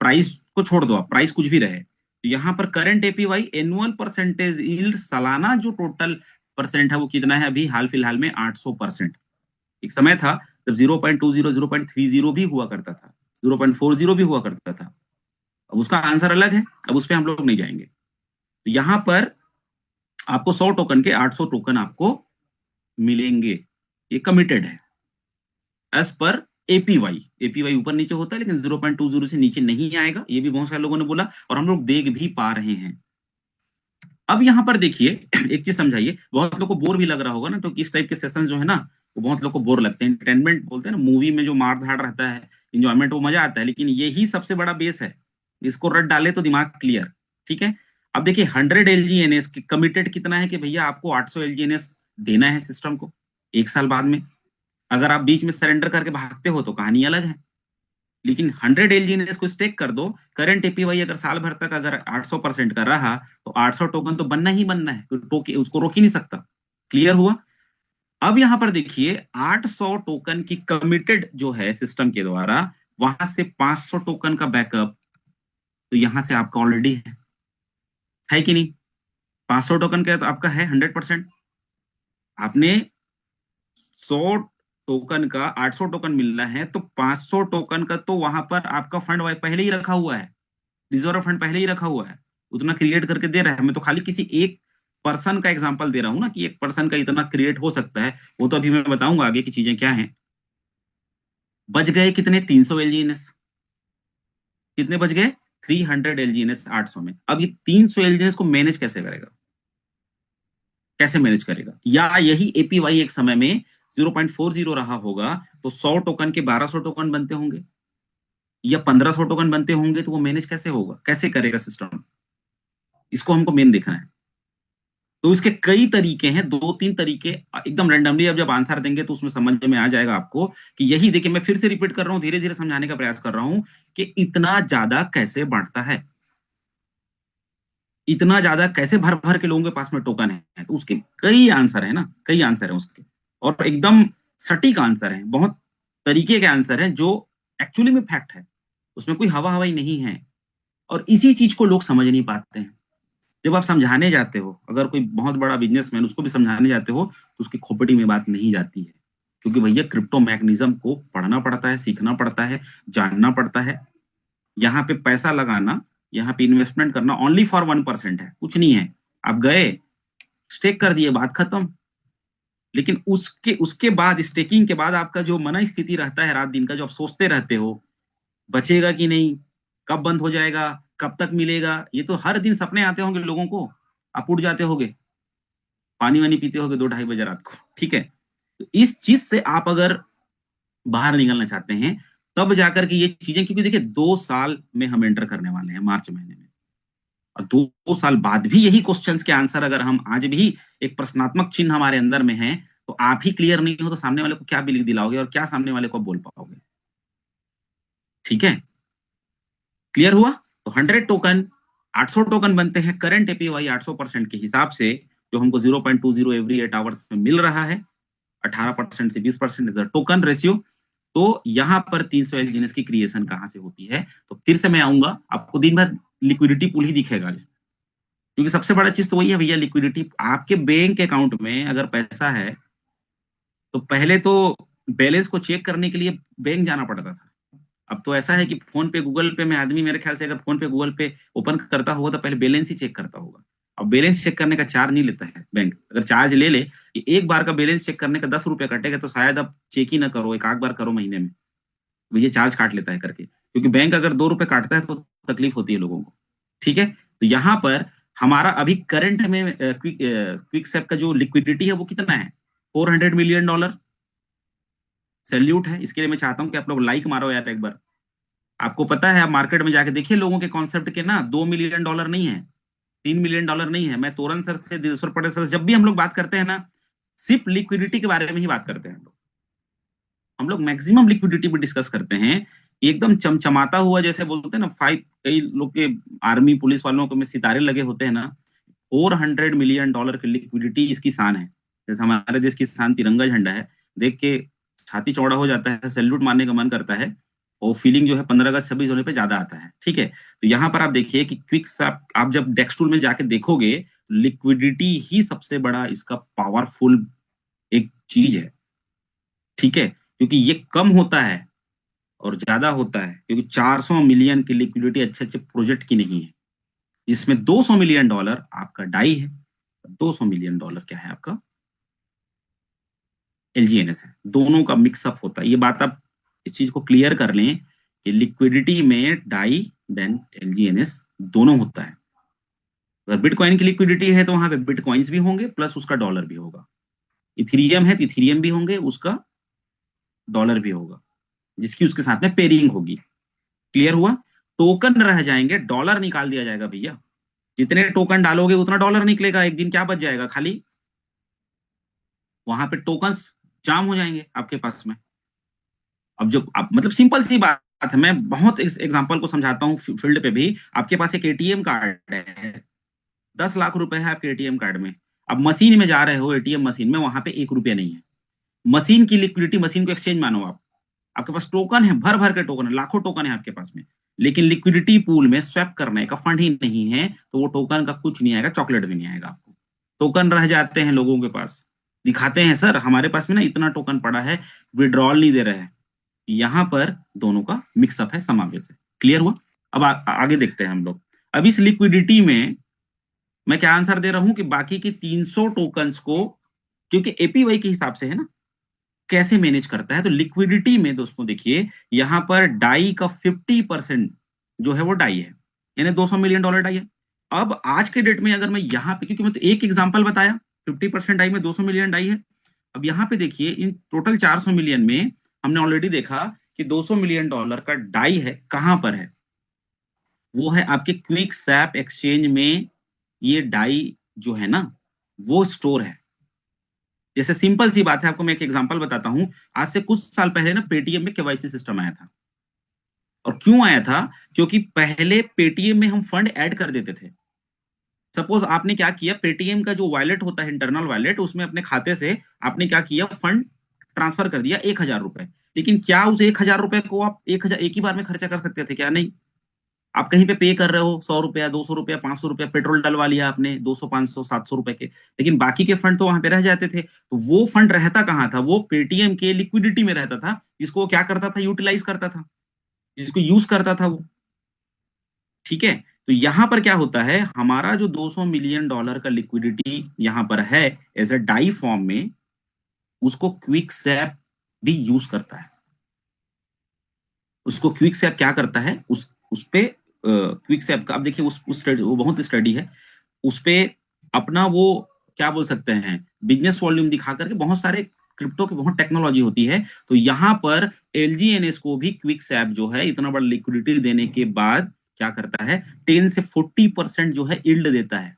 A: प्राइस को छोड़ दो, आप प्राइस कुछ भी रहे, तो यहां पर current APY, annual percentage yield, सालाना जो टोटल परसेंट है वो कितना है अभी हाल फिलहाल में? 800%। एक समय था जब 0.20, 0.30 भी हुआ करता था, 0.40 भी हुआ करता था। अब उसका आंसर अलग है, अब उस पर हम लोग नहीं जाएंगे। तो यहां पर आपको 100 टोकन के 800 टोकन आपको मिलेंगे, ये कमिटेड है एज पर एपीवाई। एपीवाई ऊपर नीचे होता है, लेकिन 0.20 से नीचे नहीं आएगा, ये भी बहुत सारे लोगों ने बोला और हम लोग देख भी पा रहे हैं। अब यहां पर देखिए, एक चीज समझाइए, बहुत लोग को बोर भी लग रहा होगा ना, तो इस टाइप के सेशन जो है ना, वो बहुत लोग को बोर लगते हैं। एंटरटेनमेंट बोलते हैं ना, मूवी में जो मार धाड़ रहता है, इंजॉयमेंट, वो मजा आता है, लेकिन यही सबसे बड़ा बेस है। इसको रट डाले तो दिमाग क्लियर। ठीक है, अब देखिए 100 LGNS की कमिटेड कितना है कि भैया आपको 800 LGNS देना है सिस्टम को 1 साल बाद में। अगर आप बीच में सरेंडर करके भागते हो तो कहानी अलग है, लेकिन 100 LGNS को स्टेक कर दो। करंट एपीवाई अगर साल भर तक अगर 800% का रहा तो 800 टोकन तो बनना ही बनना है, उसको रोक ही नहीं सकता। क्लियर हुआ? अब यहां पर देखिए 800 टोकन की कमिटेड जो है सिस्टम के द्वारा, वहां से 500 टोकन का बैकअप तो यहां से आपका ऑलरेडी है कि नहीं? 500 टोकन का तो आपका है 100%। आपने 100 टोकन का 800 टोकन मिलना है तो 500 टोकन का तो वहां पर आपका फंड पहले ही रखा हुआ है, रिजर्व फंड पहले ही रखा हुआ है, उतना क्रिएट करके दे रहा है। मैं तो खाली किसी एक पर्सन का एग्जांपल दे रहा हूं ना कि एक पर्सन का इतना क्रिएट हो सकता है, वो तो अभी मैं बताऊंगा आगे की चीजें क्या हैं। बच गए कितने? 300 LGNS। कितने बच गए? 300 LGNS 800 में। अब ये 300 LGNS को मैनेज कैसे करेगा? कैसे मैनेज करेगा? या यही एपीवाई एक समय में 0.40 रहा होगा तो 100 टोकन के 1200 टोकन बनते होंगे या 1500 टोकन बनते होंगे, तो वो मैनेज कैसे होगा, कैसे करेगा सिस्टम? इसको हमको मेन देखना है। तो इसके कई तरीके हैं, 2-3 तरीके एकदम रैंडमली अब जब आंसर देंगे तो उसमें समझ में आ जाएगा आपको कि यही देखिए, मैं फिर से रिपीट कर रहा हूं, धीरे धीरे समझाने का प्रयास कर रहा हूं कि इतना ज्यादा कैसे बढ़ता है, इतना ज्यादा कैसे भर भर के लोगों के पास में टोकन है। तो उसके कई आंसर है ना, कई आंसर है उसके, और एकदम सटीक आंसर है, बहुत तरीके के आंसर है जो एक्चुअली में फैक्ट है, उसमें कोई हवा हवाई नहीं है। और इसी चीज को लोग समझ नहीं पाते हैं। जब आप समझाने जाते हो, अगर कोई बहुत बड़ा बिजनेसमैन उसको भी समझाने जाते हो तो उसकी खोपड़ी में बात नहीं जाती है, क्योंकि भैया क्रिप्टो मैकेनिज्म को पढ़ना पड़ता है, सीखना पड़ता है, जानना पड़ता है। यहाँ पे पैसा लगाना, यहाँ पे इन्वेस्टमेंट करना ओनली फॉर 1% है, कुछ नहीं है। आप गए, स्टेक कर दिए, बात खत्म। लेकिन उसके उसके बाद, स्टेकिंग के बाद आपका जो मन स्थिति रहता है रात दिन का, जो आप सोचते रहते हो बचेगा कि नहीं, कब बंद हो जाएगा, कब तक मिलेगा, ये तो हर दिन सपने आते होंगे लोगों को। आप उठ जाते होगे, पानी वानी पीते होगे 2-2:30 बजे रात को, ठीक है? तो इस चीज से आप अगर बाहर निकलना चाहते हैं तब जाकर के ये चीजें, क्योंकि देखिए 2 साल में हम एंटर करने वाले हैं मार्च महीने में, और 2 साल बाद भी यही क्वेश्चंस के आंसर अगर हम आज भी एक प्रश्नात्मक चिन्ह हमारे अंदर में है, तो आप ही क्लियर नहीं हो तो सामने वाले को क्या बिलीव दिलाओगे और क्या सामने वाले को बोल पाओगे? ठीक है, क्लियर हुआ? तो 100 टोकन, 800 टोकन बनते हैं करंट एपीवाई 800% के हिसाब से, जो हमको 0.20 एवरी 8 आवर्स में मिल रहा है। 18% से 20% टोकन रेशियो। तो यहां पर 300 LGNS की क्रिएशन कहां से होती है? तो फिर से मैं आऊंगा, आपको दिन भर लिक्विडिटी पूल ही दिखेगा, क्योंकि सबसे बड़ा चीज तो वही है भैया, लिक्विडिटी। आपके बैंक अकाउंट में अगर पैसा है तो पहले तो बैलेंस को चेक करने के लिए बैंक जाना पड़ता था। अब तो ऐसा है कि फोन पे, गूगल पे में आदमी, मेरे ख्याल से अगर फोन पे गूगल पे ओपन करता होगा तो पहले बैलेंस ही चेक करता होगा। अब बैलेंस चेक करने का चार्ज नहीं लेता है बैंक। अगर चार्ज ले ले कि एक बार का बैलेंस चेक करने का 10 रुपया कटेगा, तो शायद अब चेक ही ना करो, एक आध बार करो महीने में, ये चार्ज काट लेता है करके। क्योंकि बैंक अगर 2 रुपए काटता है तो तकलीफ होती है लोगों को। ठीक है, तो यहाँ पर हमारा अभी करंट में क्विक सेप का जो लिक्विडिटी है वो कितना है? $400 मिलियन। सैल्यूट है, इसके लिए मैं चाहता हूं कि आप लोग लाइक मारो यार एक बार। आपको पता है, आप मार्केट में जाके देखिए लोगों के कॉन्सेप्ट के ना, $2 मिलियन नहीं है, $3 मिलियन नहीं है। मैं तोरन सर से, दिलेश्वर पटेल सर से जब भी हम लोग बात करते हैं ना, सिर्फ लिक्विडिटी के बारे में ही बात करते हैं हम लोग मैक्सिमम लिक्विडिटी भी डिस्कस करते हैं। एकदम चमचमाता हुआ, जैसे बोलते हैं ना, फाइव, कई लोग के आर्मी पुलिस वालों को में सितारे लगे होते हैं ना, $400 मिलियन की लिक्विडिटी इसकी शान है। जैसे हमारे देश की शान तिरंगा झंडा है, देख के छाती चौड़ा हो जाता है, सैल्यूट मारने का मन करता है। और फीलिंग जो है 15 अगस्त 26 होने पे ज्यादा आता है। ठीक है, तो यहाँ पर आप देखिए कि क्विक आप जब डेक्सटूल में जाके देखोगे, लिक्विडिटी ही सबसे बड़ा इसका पावरफुल एक चीज है। ठीक है, क्योंकि ये कम होता है और ज्यादा होता है, क्योंकि 400 मिलियन की लिक्विडिटी अच्छे अच्छे प्रोजेक्ट की नहीं है, जिसमें $200 मिलियन आपका डाई है, $200 मिलियन क्या है आपका? एलजीएनएस है। दोनों का मिक्सअप होता है, ये बात आप इस चीज को क्लियर कर लें कि लिक्विडिटी में डाई देन एलजीएनएस दोनों होता है। अगर बिटकॉइन की लिक्विडिटी है तो वहां पे बिटकॉइंस भी होंगे प्लस उसका डॉलर भी होगा। इथीरियम है तो इथीरियम भी होंगे, उसका डॉलर भी होगा, जिसकी उसके साथ में पेयरिंग होगी। क्लियर हुआ? टोकन रह जाएंगे, डॉलर निकाल दिया जाएगा भैया। जितने टोकन डालोगे उतना डॉलर निकलेगा, एक दिन क्या बच जाएगा खाली, वहां पे टोकन्स जाम हो जाएंगे आपके पास में। अब जो आप मतलब सिंपल सी बात है, मैं बहुत इस एग्जांपल को समझाता हूँ फील्ड पे भी। आपके पास एक एटीएम कार्ड है, 10 लाख रुपए है आपके एटीएम कार्ड में। अब मशीन में जा रहे हो, एटीएम मशीन में, वहां पे 1 रुपया नहीं है। मशीन की लिक्विडिटी, मशीन को एक्सचेंज मानो आप, आपके पास टोकन है, भर भर के टोकन है, लाखों टोकन है आपके पास में, लेकिन लिक्विडिटी पूल में स्वैप करने का फंड ही नहीं है, तो वो टोकन का कुछ नहीं आएगा, चॉकलेट भी नहीं आएगा आपको। टोकन रह जाते हैं लोगों के पास, दिखाते हैं सर हमारे पास में ना इतना टोकन पड़ा है, विड्रॉल नहीं दे रहे हैं। यहाँ पर दोनों का मिक्सअप है, समावेश है। क्लियर हुआ? अब आगे देखते हैं हम लोग। अब इस लिक्विडिटी में मैं क्या आंसर दे रहा हूं कि बाकी की 300 टोकन्स को, क्योंकि एपीवाई के हिसाब से है ना, कैसे मैनेज करता है, तो लिक्विडिटी में दोस्तों देखिए, यहां पर डाई का 50% जो है वो डाई है, यानी $200 मिलियन डाई है। अब आज के डेट में अगर मैं यहाँ पे, क्योंकि मैं तो एक एग्जांपल बताया, 50% डाई में 200 मिलियन डाई है। अब यहाँ पे देखिए, इन टोटल 400 मिलियन में हमने ऑलरेडी देखा कि $200 मिलियन का डाई है, कहां पर है, वो है आपके क्विक सैप एक्सचेंज में। ये डाई जो है ना, वो स्टोर है। जैसे सिंपल सी बात है, आपको मैं एक एग्जांपल बताता हूं। आज से कुछ साल पहले ना पेटीएम में केवाईसी सिस्टम आया था। और क्यों आया था? क्योंकि पहले पेटीएम में हम फंड ऐड कर देते थे। सपोज आपने क्या किया, पेटीएम का जो वॉलेट होता है, इंटरनल वॉलेट, उसमें अपने खाते से आपने क्या किया, फंड ट्रांसफर कर दिया 1,000 रुपए। लेकिन क्या उस 1,000 रुपए को आप 1,000 एक ही बार में खर्चा कर सकते थे? क्या नहीं। आप कहीं पे कर रहे हो, 100 रुपया, 200 रुपया, 500 रुपया पेट्रोल डलवा लिया आपने, 200, 500, 700 रुपए के, लेकिन बाकी के फंड तो वहां पे रह जाते थे। तो वो फंड रहता कहाँ था? वो पेटीएम के लिक्विडिटी में रहता था, जिसको वो क्या करता था, यूटिलाइज करता था, जिसको यूज करता था वो। ठीक है, तो यहां पर क्या होता है, हमारा जो $200 मिलियन का लिक्विडिटी यहां पर है एज अ डाई फॉर्म में, उसको क्विक सैप भी यूज करता है। उसको क्विक सैप क्या करता है, उस पे क्विक सैप का, अब देखिए उस स्टडी, वो बहुत स्टडी है उस पे, अपना वो क्या बोल सकते हैं, बिजनेस वॉल्यूम दिखा करके, बहुत सारे क्रिप्टो की बहुत टेक्नोलॉजी होती है। तो यहां पर एलजीएनएस को भी क्विक सैप जो है, इतना बड़ा लिक्विडिटी देने के बाद क्या करता है, 10 से 40% जो है इल्ड देता है,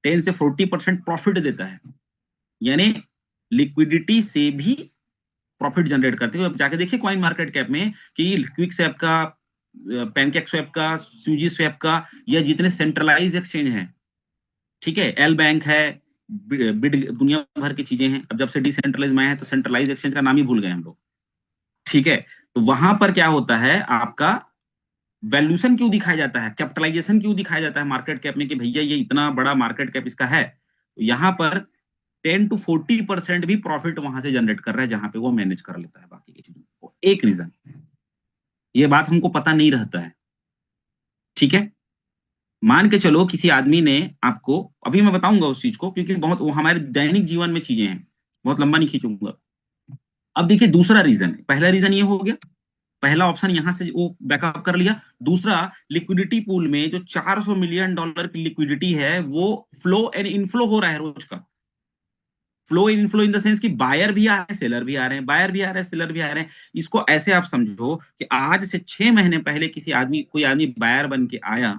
A: 10 से 40% प्रॉफिट देता है। यानी लिक्विडिटी से भी प्रॉफिट जनरेट करते हुए। जाके देखिए कॉइन मार्केट कैप में कि क्विक स्वैप का, पैनकेक स्वैप का, स्यूजी स्वैप का, या जितने सेंट्रलाइज एक्सचेंज हैं, ठीक है, एल बैंक है, बिड, दुनिया भर की चीजें हैं। अब जब से डिसेंट्रलाइज में है तो सेंट्रलाइज एक्सचेंज का नाम ही भूल गए हम लोग। ठीक है, तो वहां पर क्या होता है, आपका वैल्यूएशन क्यों दिखाया जाता है, कैपिटलाइजेशन क्यों दिखाया जाता है मार्केट कैप में, कि भैया ये इतना बड़ा मार्केट कैप इसका है। तो यहाँ पर 10 to 40% भी प्रॉफिट वहां से जनरेट कर रहा है, जहां पे वो मैनेज कर लेता है बाकी की चीजों को। एक रीजन, ये बात हमको पता नहीं रहता है। ठीक है, मान के चलो किसी आदमी ने आपको, अभी मैं बताऊंगा उस चीज को, क्योंकि बहुत वो हमारे दैनिक जीवन में चीजें हैं, बहुत लंबा नहीं खींचूंगा। अब देखिए दूसरा रीजन, पहला रीजन ये हो गया, पहला ऑप्शन यहां से वो बैकअप कर लिया। दूसरा, लिक्विडिटी पूल में जो $400 मिलियन की लिक्विडिटी है, वो फ्लो एंड इनफ्लो हो रहा है रोज का। Flow inflow in the sense कि बायर भी आ रहे हैं, सेलर भी आ रहे हैं, बायर भी आ रहे हैं, सेलर भी आ रहे हैं। इसको ऐसे आप समझो कि आज से 6 महीने पहले कोई आदमी बायर बन के आया,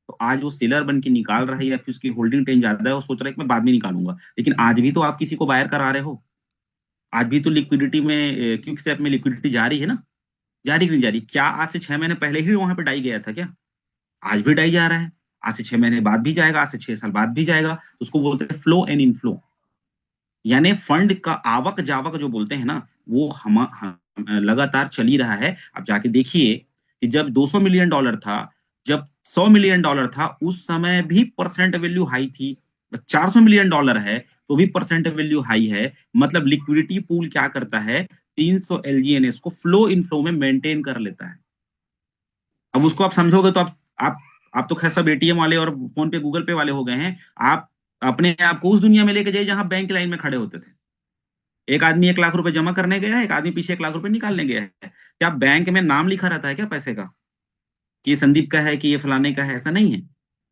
A: तो आज वो सेलर बन के निकाल रहा है, या फिर उसकी होल्डिंग टाइम ज्यादा है, वो सोच रहा है कि मैं बाद में निकालूंगा। लेकिन आज भी तो आप किसी को बायर करा रहे हो, आज भी तो लिक्विडिटी में, क्विक स्टेप में लिक्विडिटी जारी है ना, जारी कि नहीं जारी? क्या आज से 6 महीने पहले ही वहां पे डाई गया था क्या? आज भी डाई जा रहा है, आज से 6 महीने बाद भी जाएगा, आज से 6 साल बाद भी जाएगा। तो उसको बोलते हैं फ्लो एंड इनफ्लो, यानी फंड का आवक जावक जो बोलते हैं ना, वो हम लगातार चल ही रहा है। अब जाके देखिए कि जब $200 मिलियन था, जब $100 मिलियन था, उस समय भी परसेंट वैल्यू हाई थी। $400 मिलियन है तो भी परसेंट वैल्यू हाई है। मतलब लिक्विडिटी पूल क्या करता है, 300 एलजीएनएस को फ्लो इन फ्लो में मेंटेन कर लेता है। अब उसको आप समझोगे तो आप तो खैर सब एटीएम वाले और फोन पे गूगल पे वाले हो गए हैं। आप अपने आप को उस दुनिया में लेके जाइए जहां बैंक लाइन में खड़े होते थे। एक आदमी 1 लाख रुपए जमा करने गया है, एक आदमी पीछे 1 लाख रुपए निकालने गया है। क्या बैंक में नाम लिखा रहता है क्या पैसे का, कि ये संदीप का है, कि ये फलाने का है? ऐसा नहीं है।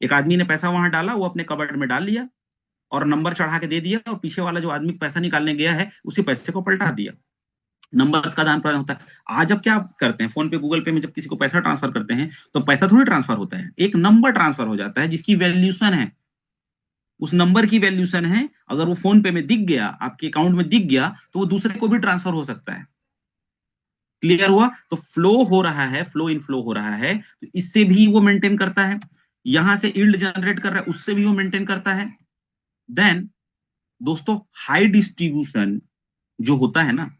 A: एक आदमी ने पैसा वहां डाला, वो अपने कबर्ड में डाल लिया और नंबर चढ़ा के दे दिया, और पीछे वाला जो आदमी पैसा निकालने गया है, उसी पैसे को पलटा दिया। नंबर्स का आदान प्रदान होता है। आज अब क्या करते हैं, फोन पे गूगल पे में जब किसी को पैसा ट्रांसफर करते हैं तो पैसा थोड़ी ट्रांसफर होता है, एक नंबर ट्रांसफर हो जाता है जिसकी वैल्यूशन है, उस नंबर की वैल्यूशन है। अगर वो फोन पे में दिख गया, आपके अकाउंट में दिख गया, तो वो दूसरे को भी ट्रांसफर हो सकता है। क्लियर हुआ? तो फ्लो हो रहा है, फ्लो इन फ्लो हो रहा है, तो इससे भी वो मेंटेन करता है। यहां से यील्ड जनरेट कर रहा है, उससे भी वो मेंटेन करता है। देन दोस्तों, हाई डिस्ट्रीब्यूशन जो होता है ना,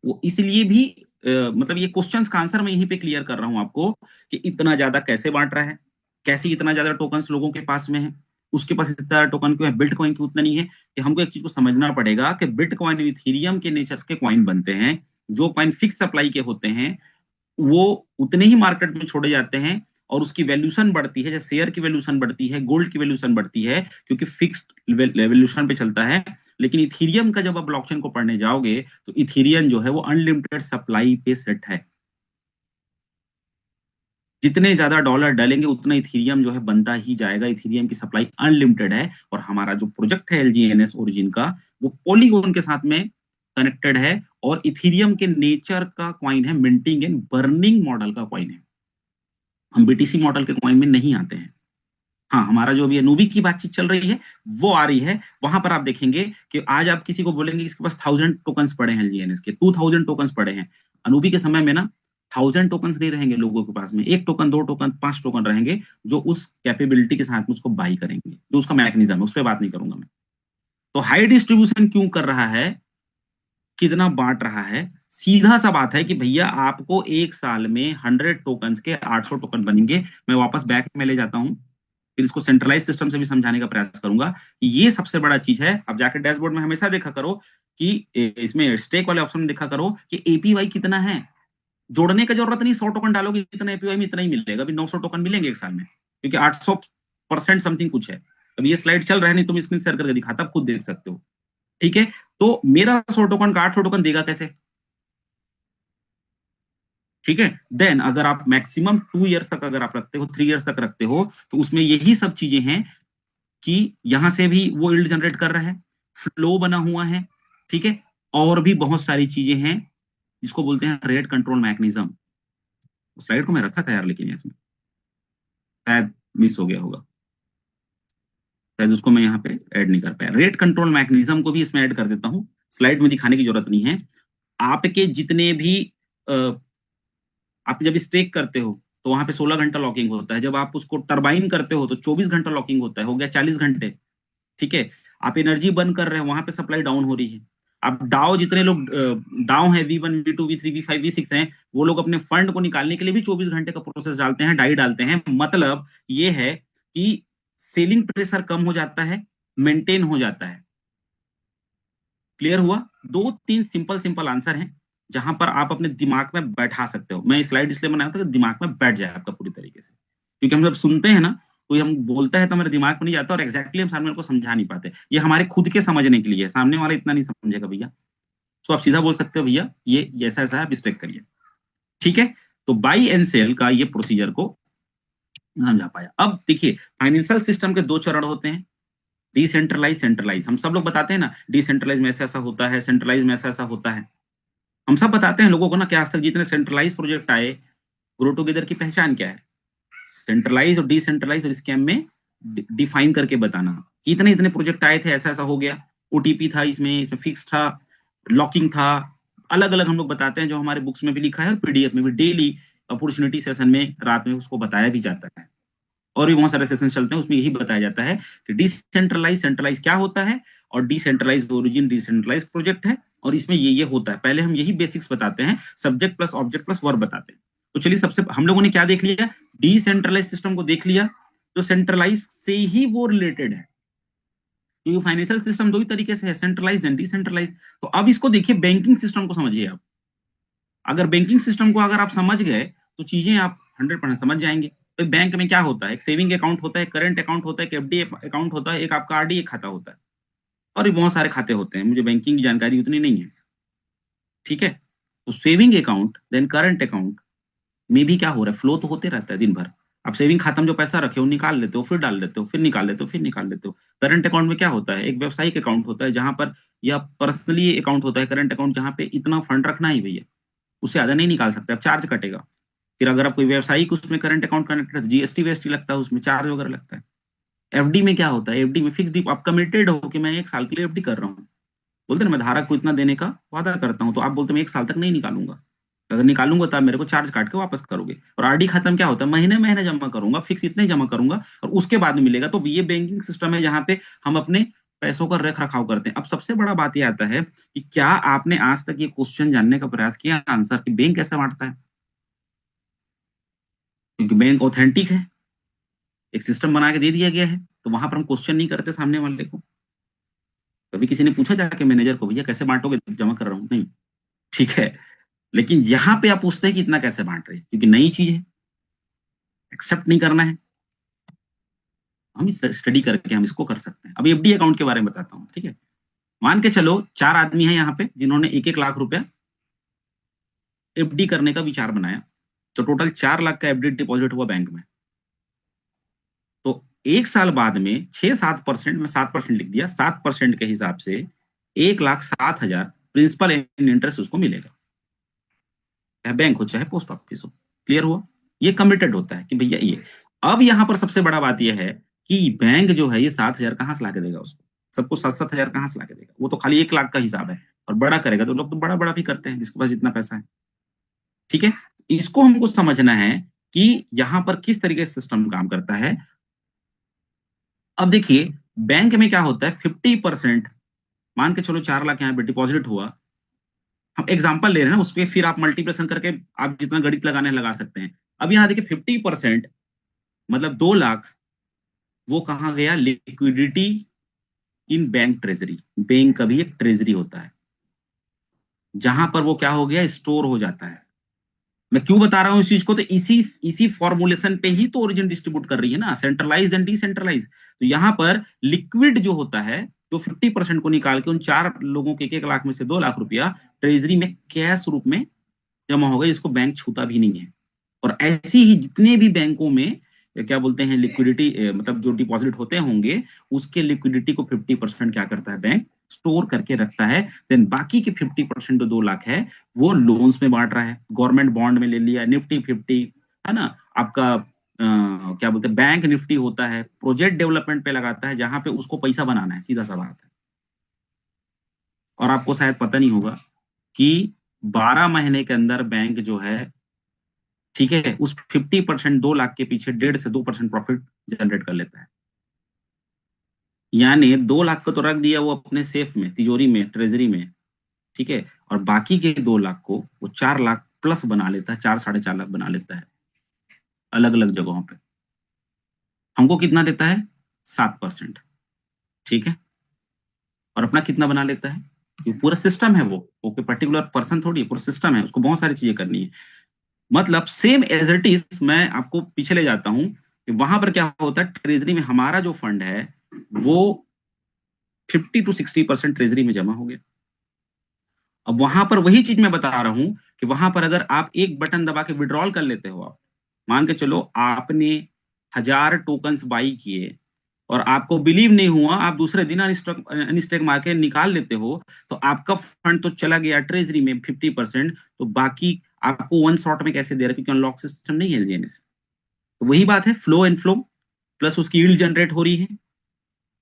A: वो इसलिए भी मतलब ये क्वेश्चंस का आंसर मैं यहीं पे क्लियर कर रहा हूं आपको, कि इतना ज्यादा कैसे बांट रहा है, कैसे इतना ज्यादा टोकन्स लोगों के पास में है, उसके पास इतना ज्यादा टोकन क्यों है, बिटकॉइन क्यों उतना नहीं है। कि हमको एक चीज को समझना पड़ेगा कि बिटकॉइन और इथेरियम के नेचर्स के कॉइन बनते हैं। जो कॉइन फिक्स सप्लाई के होते हैं वो उतने ही मार्केट में छोड़े जाते हैं, और उसकी वैल्यूशन बढ़ती है, जैसे शेयर की वैल्यूशन बढ़ती है, गोल्ड की वैल्यूशन बढ़ती है, क्योंकि फिक्स्ड वैल्यूशन पे चलता है। लेकिन इथीरियम का जब आप ब्लॉकचेन को पढ़ने जाओगे, तो इथीरियम जो है वो अनलिमिटेड सप्लाई पे सेट है। जितने ज्यादा डॉलर डालेंगे उतना इथीरियम जो है बनता ही जाएगा, इथीरियम की सप्लाई अनलिमिटेड है। और हमारा जो प्रोजेक्ट है एलजीएनएस ओरिजिन का, वो पॉलीगॉन के साथ में कनेक्टेड है, और इथीरियम के नेचर का क्वाइन है, मिंटिंग एंड बर्निंग मॉडल का क्वाइन है। हम बीटीसी मॉडल के कॉइन में नहीं आते हैं। हाँ, हमारा जो अभी अनूबी की बातचीत चल रही है वो आ रही है। वहां पर आप देखेंगे कि आज आप किसी को बोलेंगे कि इसके पास 1000 टोकन्स पड़े हैं एलजीएनएस के, 2000 टोकन्स पड़े हैं। अनूबी के समय में ना 1000 टोकन्स नहीं रहेंगे लोगों के पास में, एक टोकन, दो टोकन, 5 टोकन रहेंगे, जो उस कैपेबिलिटी के साथ में उसको बाई करेंगे, जो उसका मैकेनिज्म है, उस पर बात नहीं करूंगा मैं। तो हाई डिस्ट्रीब्यूशन क्यों कर रहा है, कितना बांट रहा है? सीधा सा बात है कि भैया आपको एक साल में 100 टोकन के 800 टोकन बनेंगे। मैं वापस बैक में ले जाता हूं, फिर इसको सेंट्रलाइज सिस्टम से भी समझाने का प्रयास करूंगा कि ये सबसे बड़ा चीज है। अब जाकर डैशबोर्ड में हमेशा देखा करो कि इसमें स्टेक वाले ऑप्शन में देखा करो कि एपीवाई कितना है। जोड़ने की जरूरत नहीं, 100 टोकन डालोगे इतना एपीवाई में इतना ही मिलेगा। अभी 900 टोकन मिलेंगे एक साल में, क्योंकि 800% समथिंग कुछ है। अब ये स्लाइड चल रहा है, नहीं तुम स्क्रीन शेयर करके दिखाता, आप खुद देख सकते हो। ठीक है, तो मेरा 100 टोकन का 800 टोकन देगा कैसे? ठीक है, देन अगर आप मैक्सिमम 2 इयर्स तक अगर आप रखते हो, 3 इयर्स तक रखते हो, तो उसमें यही सब चीजें हैं कि यहां से भी वो यील्ड जनरेट कर रहा है, फ्लो बना हुआ है। ठीक है, और भी बहुत सारी चीजें हैं जिसको बोलते हैं रेट कंट्रोल मैकेनिज्म। स्लाइड को मैं रखा था यार, लेकिन इसमें शायद मिस हो गया होगा, शायद उसको मैं यहाँ पे ऐड नहीं कर पाया। रेट कंट्रोल मैकेनिज्म को भी इसमें ऐड कर देता हूँ, स्लाइड में दिखाने की जरूरत नहीं है। आपके जितने भी आप जब स्टेक करते हो तो वहां पे 16 घंटा लॉकिंग होता है, जब आप उसको टरबाइन करते हो तो 24 घंटा लॉकिंग होता है, हो गया 40 घंटे। ठीक है, आप एनर्जी बर्न कर रहे हो, वहां पे सप्लाई डाउन हो रही है। अब डाउ जितने लोग डाउ है, V1 V2 V3 V5 V6 हैं, वो लोग अपने फंड को निकालने के लिए भी 24 घंटे का प्रोसेस डालते हैं, डाई डालते हैं। मतलब ये है कि सेलिंग प्रेशर कम हो जाता है, मेंटेन हो जाता है। क्लियर हुआ? दो तीन सिंपल सिंपल आंसर हैं, जहां पर आप अपने दिमाग में बैठा सकते हो। मैं स्लाइड इसलिए बनाया था कि दिमाग में बैठ जाए आपका पूरी तरीके से, क्योंकि हम जब सुनते हैं ना, कोई हम बोलता है तो हमारे दिमाग में नहीं जाता, और एग्जैक्टली हम सामने वाले को समझा नहीं पाते। ये हमारे खुद के समझने के लिए है, सामने वाला इतना नहीं समझेगा भैया। तो आप सीधा बोल सकते हो भैया ये ऐसा ऐसा है, आप स्टेक करिए। ठीक है, तो बाई एंड सेल का ये प्रोसीजर को समझा पाया। अब देखिए, फाइनेंशियल सिस्टम के दो चरण होते हैं, डिसेंट्रलाइज, सेंट्रलाइज। हम सब लोग बताते हैं ना, डिसेंट्रलाइज में ऐसा ऐसा होता है, सेंट्रलाइज में ऐसा ऐसा होता है। हम सब बताते हैं लोगों को ना कि आज तक जितने सेंट्रलाइज प्रोजेक्ट आए, ग्रो टुगेदर की पहचान क्या है? सेंट्रलाइज और डिसेंट्रलाइज और स्कैम में डिफाइन करके बताना कि इतने इतने प्रोजेक्ट आए थे, ऐसा ऐसा हो गया, ओटीपी था इसमें, इसमें फिक्स था, लॉकिंग था, अलग अलग हम लोग बताते हैं, जो हमारे बुक्स में भी लिखा है और पीडीएफ में भी डेली अपॉर्चुनिटी सेशन में रात में उसको बताया भी जाता है। और भी बहुत सारे सेशन चलते हैं, उसमें यही बताया जाता है कि डिसेंट्रलाइज सेंट्रलाइज क्या होता है, और डिसेंट्रलाइज ओरिजिन डिसेंट्रलाइज प्रोजेक्ट है, और इसमें ये होता है। पहले हम यही बेसिक्स बताते हैं, subject plus object plus verb बताते हैं। तो चलिए, सबसे हम लोगों ने क्या देख लिया, डिसेंट्रलाइज सिस्टम को देख लिया, जो सेंट्रलाइज से ही वो रिलेटेड है, क्योंकि फाइनेंशियल सिस्टम दो ही तरीके से है, सेंट्रलाइज एंड डिसेंट्रलाइज। तो अब इसको देखिए, बैंकिंग सिस्टम को समझिए आप। अगर बैंकिंग सिस्टम को अगर आप समझ गए तो चीजें आप 100% समझ जाएंगे। तो बैंक में क्या होता है, एक सेविंग अकाउंट होता है, करंट अकाउंट होता है, एक एफडी अकाउंट होता है, एक आपका आरडी खाता होता है, और भी बहुत सारे खाते होते हैं, मुझे बैंकिंग की जानकारी उतनी नहीं है। ठीक है, तो saving account then current account में भी क्या हो रहा है, फ्लो तो होते रहता है दिन भर। आप सेविंग खाता में जो पैसा रखे हो निकाल लेते हो, फिर डाल लेते हो, फिर निकाल लेते हो, फिर निकाल लेते हो। करंट अकाउंट में क्या होता है, एक व्यवसायिक अकाउंट होता है, जहां पर या पर्सनली अकाउंट होता है करंट अकाउंट, जहां पे इतना फंड रखना ही भैया, उससे ज्यादा नहीं निकाल सकते, अब चार्ज कटेगा। फिर अगर आप कोई व्यावसायिक उसमें करंट अकाउंट कनेक्टेड है तो जीएसटी वेएसटी लगता है, उसमें चार्ज वगैरह लगता है। एफडी में क्या होता है, एफडी में फिक्स डिप, आप कमिटेड हो कि मैं 1 साल के लिए एफडी कर रहा हूँ, बोलते हैं ना मैं धारक को इतना देने का वादा करता हूँ, तो आप बोलते हैं मैं 1 साल तक नहीं निकालूंगा, अगर निकालूंगा तो आप मेरे को चार्ज काट के वापस करोगे। और आरडी खाता में क्या होता है, महीने महीने जमा करूंगा, फिक्स इतने ही जमा करूंगा और उसके बाद में मिलेगा। तो ये बैंकिंग सिस्टम है जहां पे हम अपने पैसों का रख रखाव करते हैं। अब सबसे बड़ा बात यह आता है कि क्या आपने आज तक ये क्वेश्चन जानने का प्रयास किया आंसर कि बैंक कैसे बांटता है, क्योंकि बैंक ऑथेंटिक है, एक सिस्टम बना के दे दिया गया है, तो वहां पर हम क्वेश्चन नहीं करते सामने वाले को। कभी किसी ने पूछा जाके मैनेजर को, भैया कैसे बांटोगे, जमा कर रहा हूँ, नहीं, ठीक है। लेकिन यहाँ पे आप पूछते हैं कि इतना कैसे बांट रहे हैं, क्योंकि नई चीज है, एक्सेप्ट नहीं करना है, हम इस स्टडी करके हम इसको कर सकते हैं। अभी एफडी अकाउंट के बारे में बताता हूँ, ठीक है। मान के चलो 4 आदमी हैं यहाँ पे जिन्होंने 1-1 लाख रुपया एफडी करने का विचार बनाया, तो टोटल 4 लाख का एफडी डिपॉजिट हुआ बैंक में। तो 1 साल बाद में 6-7%, में 7% लिख दिया, 7% के हिसाब से 1,07,000 प्रिंसिपल एंड इंटरेस्ट उसको मिलेगा, चाहे बैंक हो चाहे पोस्ट ऑफिस हो। क्लियर हुआ, ये कमिटेड होता है कि भैया ये। अब यहाँ पर सबसे बड़ा बात यह है कि बैंक जो है ये 7,000 कहाँ से ला के देगा उसको, सबको 7-7 हजार कहाँ से ला के देगा, वो तो खाली 1 लाख का हिसाब है। और बड़ा करेगा तो लोग तो बड़ा बड़ा भी करते हैं जिसके पास जितना पैसा है, ठीक है। इसको हमको समझना है कि यहाँ पर किस तरीके से सिस्टम काम करता है। अब देखिए बैंक में क्या होता है, 50%, मान के चलो 4 लाख यहाँ पे डिपॉजिट हुआ, हम एग्जाम्पल ले रहे हैं ना, उस पर फिर आप मल्टीप्लिकेशन करके आप जितना गणित लगाने लगा सकते हैं। अब यहाँ देखिए 50% मतलब 2 लाख, वो कहाँ गया, लिक्विडिटी इन बैंक ट्रेजरी। बैंक का भी एक ट्रेजरी होता है जहां पर वो क्या हो गया, स्टोर हो जाता है। मैं क्यों बता रहा हूं इस चीज को, तो इसी इसी फॉर्मुलेशन पे ही तो ओरिजिन डिस्ट्रीब्यूट कर रही है ना, सेंट्रलाइज एंड डिसेंट्रलाइज। तो यहां पर लिक्विड जो होता है, तो 50% को निकाल के उन 4 लोगों के 1-1 लाख में से 2 लाख रुपया ट्रेजरी में कैश रूप में जमा होगा, जिसको बैंक छूता भी नहीं है। और ऐसी ही जितने भी बैंकों में क्या बोलते हैं लिक्विडिटी, मतलब जो डिपॉजिट होते होंगे, उसके लिक्विडिटी को 50% क्या करता है बैंक, स्टोर करके रखता है। देन बाकी के 50% जो 2 लाख है वो लोन्स में बांट रहा है, गवर्नमेंट बॉन्ड में ले लिया, निफ्टी 50, है ना आपका, क्या बोलते हैं बैंक निफ्टी होता है, प्रोजेक्ट डेवलपमेंट पे लगाता है, जहां पे उसको पैसा बनाना है, सीधा सा बात है। और आपको शायद पता नहीं होगा कि 12 महीने के अंदर बैंक जो है, ठीक है, उस 50%, 2 लाख के पीछे 1.5 से 2% प्रॉफिट जनरेट कर लेता है। यानी 2 लाख को तो रख दिया वो अपने सेफ में, तिजोरी में, ट्रेजरी में, ठीक है, और बाकी के 2 लाख को वो 4 लाख प्लस बना लेता है, 4-4.5 लाख बना लेता है अलग अलग जगहों पे। हमको कितना देता है, 7%, ठीक है। और अपना कितना बना लेता है, ये पूरा सिस्टम है, वो कोई पर्टिकुलर पर्सन थोड़ी है, पूरा सिस्टम है, उसको बहुत सारी चीजें करनी है। मतलब सेम एज इट इज, मैं आपको पीछे ले जाता हूं कि वहां पर क्या होता है, ट्रेजरी में हमारा जो फंड है वो 50-60% ट्रेजरी में जमा हो गया। अब वहां पर वही चीज मैं बता रहा हूं कि वहां पर अगर आप एक बटन दबा के विड्रॉल कर लेते हो, आप मान के चलो आपने 1,000 टोकन्स बाई किए और आपको बिलीव नहीं हुआ, आप दूसरे दिन अनस्टॉक मार के निकाल लेते हो, तो आपका फंड तो चला गया ट्रेजरी में 50%, तो बाकी आपको वन शॉट में कैसे दे रहा है, क्योंकि अनलॉक सिस्टम नहीं है जीएनएस। तो वही बात है, फ्लो एंड फ्लो, प्लस उसकी यील्ड जनरेट हो रही है,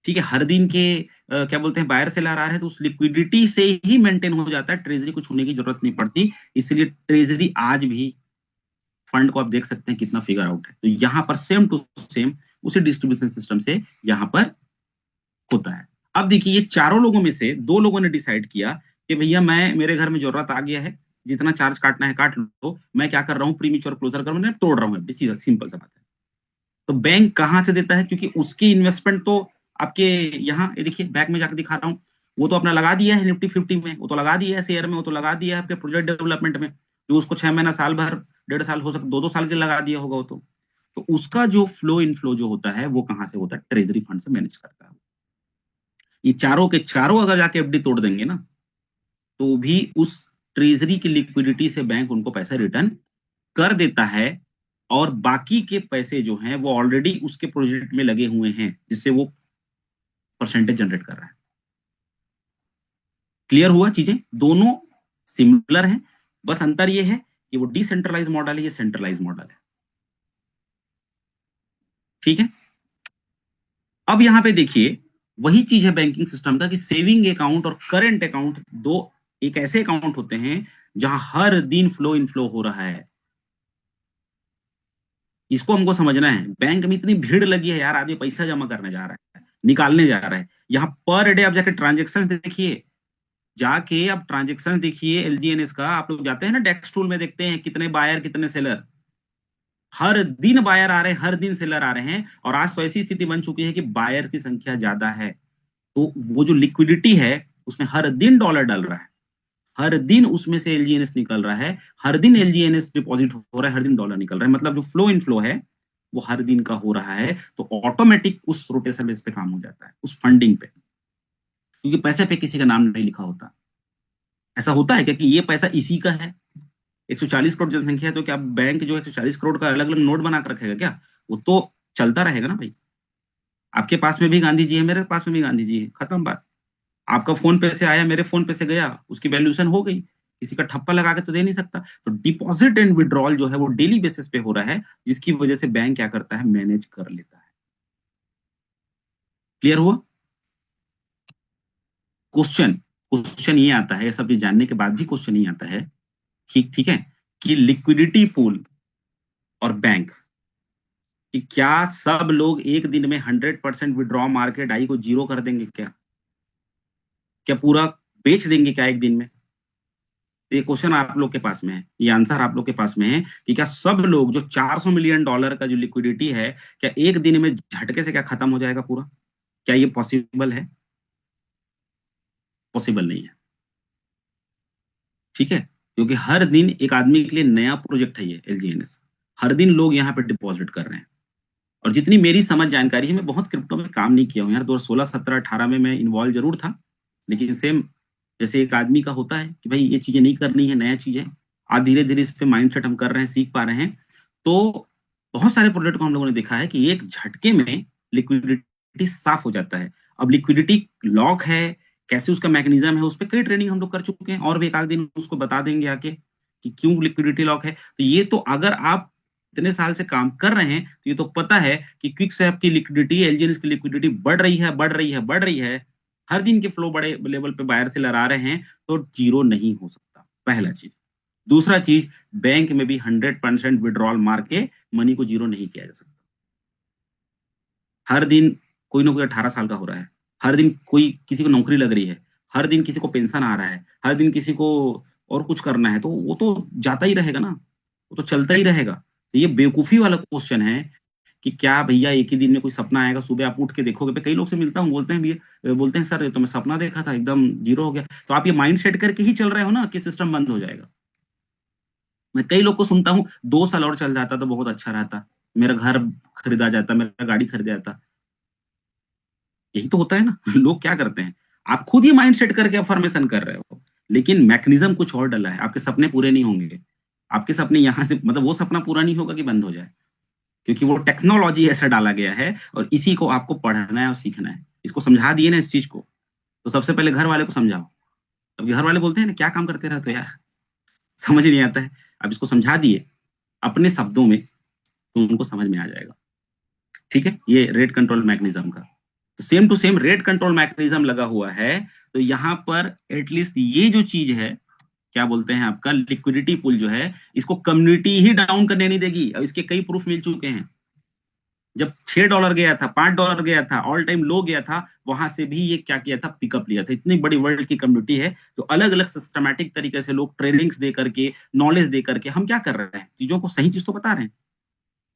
A: ठीक है। हर दिन के क्या बोलते हैं बायर सेलर आ रहे हैं, तो उस लिक्विडिटी से ही मेंटेन हो जाता है, ट्रेजरी को छूने की जरूरत नहीं पड़ती। इसलिए ट्रेजरी आज भी, फंड को आप देख सकते हैं कितना फिगर आउट है। तो यहाँ पर सेम टू सेम उसी डिस्ट्रीब्यूशन सिस्टम से यहाँ पर होता है। अब देखिए ये चारों लोगों में से 2 लोगों ने डिसाइड किया कि भैया मैं, मेरे घर में जरूरत आ गया है, जितना चार्ज काटना है काट लो, मैं क्या कर रहा हूँ, प्रीमेच्योर क्लोजर कर, मैं तोड़ रहा हूँ, सीधा सिंपल सा बात है। तो बैंक कहाँ से देता है, क्योंकि उसकी इन्वेस्टमेंट तो आपके यहाँ, ये देखिए बैंक में जाकर दिखा रहा हूँ, वो तो अपना लगा दिया है निफ्टी 50 में, वो तो लगा दिया है शेयर में, वो तो लगा दिया है आपके प्रोजेक्ट डेवलपमेंट में, जो उसको 6 महीना, साल भर, 1.5 साल, हो सकता 2-2 साल के लिए लगा दिया होगा वो तो उसका जो फ्लो इनफ्लो जो होता है वो कहाँ से होता है, ट्रेजरी फंड से मैनेज करता है। ये चारों के चारों अगर जाके एफडी तोड़ देंगे ना, तो भी उस ट्रेजरी की लिक्विडिटी से बैंक उनको पैसा रिटर्न कर देता है। और बाकी के पैसे जो हैं वो ऑलरेडी उसके प्रोजेक्ट में लगे हुए हैं, जिससे वो परसेंटेज जनरेट कर रहा है। क्लियर हुआ? चीजें दोनों सिमिलर है, बस अंतर ये है कि वो डिसेंट्रलाइज मॉडल है, ये सेंट्रलाइज मॉडल है। ठीक है, अब यहां पे देखिए वही चीज है बैंकिंग सिस्टम का कि सेविंग अकाउंट और करंट अकाउंट दो एक ऐसे अकाउंट होते हैं जहां हर दिन फ्लो इनफ्लो हो रहा है। इसको हमको समझना है। बैंक में इतनी भीड़ लगी है यार, आदमी पैसा जमा करने जा रहा है, निकालने जा रहा है। यहाँ पर डे आप जाके ट्रांजेक्शन देखिए, जाके आप ट्रांजेक्शन देखिए एलजीएनएस का। आप लोग जाते हैं ना डेस्क टूल में, देखते हैं कितने बायर कितने सेलर। हर दिन बायर आ रहे हैं, हर दिन सेलर आ रहे हैं। और आज तो ऐसी स्थिति बन चुकी है कि बायर की संख्या ज्यादा है, तो वो जो लिक्विडिटी है उसमें हर दिन डॉलर डल रहा है, हर दिन उसमें से एलजीएनएस निकल रहा है, हर दिन एलजीएनएस डिपॉजिट हो रहा है, हर दिन डॉलर निकल रहा है। मतलब जो फ्लो इन फ्लो है वो हर दिन का हो रहा है, तो ऑटोमेटिक उस रोटेशन बेस पे काम हो जाता है, उस फंडिंग पे, क्योंकि पैसे पे किसी का नाम नहीं लिखा होता। ऐसा होता है क्योंकि ये पैसा इसी का है। 140 करोड़ जनसंख्या है, तो क्या बैंक जो 140 करोड़ का अलग अलग नोट बना कर रखेगा क्या? वो तो चलता रहेगा ना भाई। आपके पास में भी गांधी जी है, मेरे पास में भी गांधी जी है, खत्म बात। आपका फोन पे से आया, मेरे फोन पे से गया, उसकी वैल्यूएशन हो गई। किसी का ठप्पा लगा के तो दे नहीं सकता। तो डिपॉजिट एंड विड्रॉल जो है वो डेली बेसिस पे हो रहा है, जिसकी वजह से बैंक क्या करता है, मैनेज कर लेता है। क्लियर हुआ? क्वेश्चन क्वेश्चन ये आता है, सब ये जानने के बाद भी क्वेश्चन ये आता है, ठीक ठीक है, कि लिक्विडिटी पूल और बैंक, कि क्या सब लोग एक दिन में 100% विड्रॉ मार के डाई को जीरो कर देंगे क्या? क्या पूरा बेच देंगे क्या एक दिन में? तो ये क्वेश्चन आप लोग के पास में है, ये आंसर आप लोग के पास में है कि क्या सब लोग जो 400 मिलियन डॉलर का जो लिक्विडिटी है, क्या एक दिन में झटके से क्या खत्म हो जाएगा पूरा? क्या ये पॉसिबल है? पॉसिबल नहीं है। ठीक है, क्योंकि हर दिन एक आदमी के लिए नया प्रोजेक्ट है ये एलजीएनएस। हर दिन लोग यहाँ पे डिपॉजिट कर रहे हैं। और जितनी मेरी समझ जानकारी है, मैं बहुत क्रिप्टो में काम नहीं किया हूँ यार, 2016 17 18 में मैं इन्वॉल्व जरूर था, लेकिन सेम जैसे एक आदमी का होता है कि भाई ये चीजें नहीं करनी है, नया चीज है, आज धीरे धीरे इस पे माइंडसेट हम कर रहे हैं, सीख पा रहे हैं। तो बहुत सारे प्रोडक्ट को हम लोगों ने देखा है कि एक झटके में लिक्विडिटी साफ हो जाता है। अब लिक्विडिटी लॉक है, कैसे उसका मैकेनिज्म है, उस पर कई ट्रेनिंग हम लोग कर चुके हैं, और भी एक आध दिन उसको बता देंगे आके कि क्यों लिक्विडिटी लॉक है। तो ये तो अगर आप इतने साल से काम कर रहे हैं तो ये तो पता है कि क्विक स्वैप की लिक्विडिटी, एलजीएनएस की लिक्विडिटी बढ़ रही है, बढ़ रही है, बढ़ रही है। हर दिन के फ्लो बड़े लेवल पे बायर से लड़ा रहे हैं, तो जीरो नहीं हो सकता, पहला चीज। दूसरा चीज, बैंक में भी 100% विड्रॉल मार के मनी को जीरो नहीं किया जा सकता। हर दिन कोई ना कोई 18 साल का हो रहा है, हर दिन कोई किसी को नौकरी लग रही है, हर दिन किसी को पेंशन आ रहा है, हर दिन किसी को और कुछ करना है, तो वो तो जाता ही रहेगा ना, वो तो चलता ही रहेगा। तो ये बेवकूफी वाला क्वेश्चन है कि क्या भैया एक ही दिन में कोई सपना आएगा, सुबह आप उठ के देखोगे। मैं कई लोग से मिलता हूँ, बोलते हैं भैया, बोलते हैं सर ये तो मैं सपना देखा था, एकदम जीरो हो गया। तो आप ये माइंड सेट करके ही चल रहे हो ना कि सिस्टम बंद हो जाएगा। मैं कई लोग को सुनता हूँ, 2 साल और चल जाता तो बहुत अच्छा रहता, मेरा घर खरीदा जाता, मेरा गाड़ी खरीदा जाता। यही तो होता है ना। लोग क्या करते हैं, आप खुद ही माइंड सेट करके अफर्मेशन कर रहे हो, लेकिन मैकेनिज्म कुछ और डला है, आपके सपने पूरे नहीं होंगे। आपके सपने यहां से, मतलब वो सपना पूरा नहीं होगा कि बंद हो जाए, क्योंकि वो टेक्नोलॉजी ऐसा डाला गया है, और इसी को आपको पढ़ना है और सीखना है। इसको समझा दिए ना इस चीज को, तो सबसे पहले घर वाले को समझाओ। अब घर वाले बोलते हैं ना क्या काम करते रहते हो यार, समझ नहीं आता है। अब इसको समझा दिए अपने शब्दों में, तो उनको समझ में आ जाएगा। ठीक है, ये रेट कंट्रोल मैकेनिज्म का, तो same to same rate control mechanism लगा हुआ है। तो यहाँ पर एटलीस्ट ये जो चीज है, क्या बोलते हैं आपका लिक्विडिटी पूल जो है, इसको कम्युनिटी ही डाउन करने नहीं देगी। अब इसके कई प्रूफ मिल चुके हैं। जब $6 गया था, $5 गया था, ऑल टाइम लो गया था, वहां से भी ये क्या किया था, पिकअप लिया था। इतनी बड़ी वर्ल्ड की कम्युनिटी है, तो अलग अलग सिस्टमैटिक तरीके से लोग ट्रेनिंग्स दे करके, नॉलेज दे करके हम क्या कर रहे हैं, चीजों को सही चीज तो बता रहे हैं।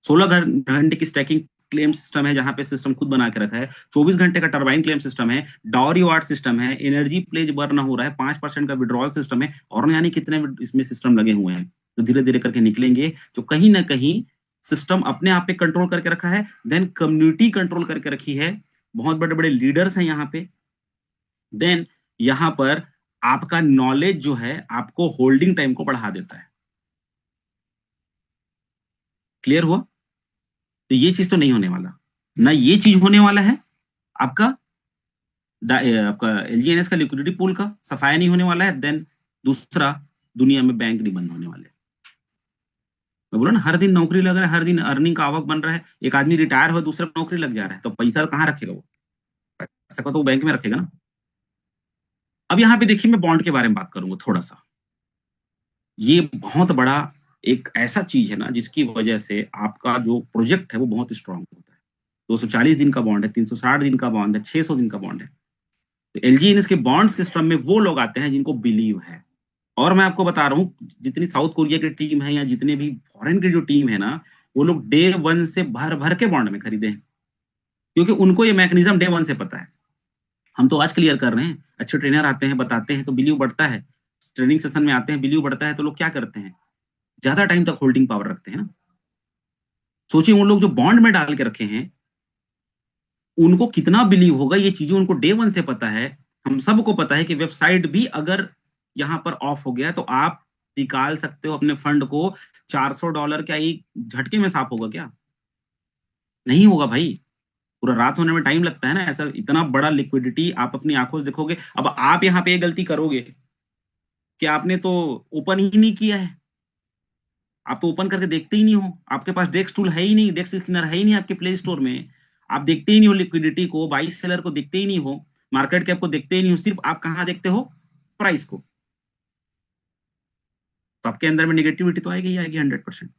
A: 16 घंटे की स्टैकिंग क्लेम सिस्टम है, जहां पे सिस्टम खुद बना के रखा है। 24 घंटे का टरबाइन क्लेम सिस्टम है, डाउरी वार्ड सिस्टम है, एनर्जी प्लेज बर्न हो रहा है, 5% का विड्रॉल सिस्टम है, और यानी कितने इसमें सिस्टम लगे हुए हैं। तो धीरे धीरे करके निकलेंगे, जो कहीं ना कहीं सिस्टम अपने आप पे कंट्रोल करके रखा है, देन कम्युनिटी कंट्रोल करके रखी है, बहुत बड़े बड़े लीडर्स हैं यहाँ पे, देन यहाँ पर आपका नॉलेज जो है आपको होल्डिंग टाइम को बढ़ा देता है। क्लियर हुआ? तो ये चीज तो नहीं होने वाला, ना ये चीज होने वाला है आपका आपका एलजीएनएस का लिक्विडिटी पूल का सफाया नहीं होने वाला है। देन दूसरा, दुनिया में बैंक नहीं बंद होने वाले। मैं बोला ना, हर दिन नौकरी लग रहा है, हर दिन अर्निंग का आवक बन रहा है। एक आदमी रिटायर हो, दूसरा नौकरी लग जा रहा है, तो पैसा कहाँ रखेगा वो? पैसा को तो वो बैंक में रखेगा ना। अब यहाँ पे देखिए, मैं बॉन्ड के बारे में बात करूंगा थोड़ा सा। ये बहुत बड़ा एक ऐसा चीज है ना, जिसकी वजह से आपका जो प्रोजेक्ट है वो बहुत स्ट्रांग होता है। 240 दिन का बॉन्ड है, 360 दिन का बॉन्ड है, 600 दिन का बॉन्ड है। तो एलजीएनएस के बॉन्ड सिस्टम में वो लोग आते हैं जिनको बिलीव है। और मैं आपको बता रहा हूँ, जितनी साउथ कोरिया की टीम है या जितने भी फॉरेन की जो टीम है ना, वो लोग डे वन से भर भर के बॉन्ड में खरीदे हैं, क्योंकि उनको ये मैकेनिज्म डे वन से पता है। हम तो आज क्लियर कर रहे हैं, अच्छे ट्रेनर आते हैं, बताते हैं, तो बिलीव बढ़ता है। ट्रेनिंग सेशन में आते हैं, बिलीव बढ़ता है, तो लोग क्या करते हैं, ज्यादा टाइम तक होल्डिंग पावर रखते हैं ना। सोचिए, उन लोग जो बॉन्ड में डाल के रखे हैं, उनको कितना बिलीव होगा, ये चीजें उनको डे वन से पता है। हम सबको पता है कि वेबसाइट भी अगर यहाँ पर ऑफ हो गया, तो आप निकाल सकते हो अपने फंड को। $400 क्या एक झटके में साफ होगा क्या? नहीं होगा भाई। पूरा रात होने में टाइम लगता है ना। ऐसा इतना बड़ा लिक्विडिटी आप अपनी आंखों से देखोगे। अब आप यहाँ पे ये गलती करोगे कि आपने तो ओपन ही नहीं किया है। आप तो ओपन करके देखते ही नहीं हो, आपके पास डेस्क टूल है ही नहीं, डेस्क स्कैनर है ही नहीं आपके प्ले स्टोर में। आप देखते ही नहीं हो लिक्विडिटी को, बाई सेलर को देखते ही नहीं हो, मार्केट कैप को देखते ही नहीं हो। सिर्फ आप कहाँ देखते हो? प्राइस को। तो आपके अंदर में निगेटिविटी तो आएगी ही आएगी 100%।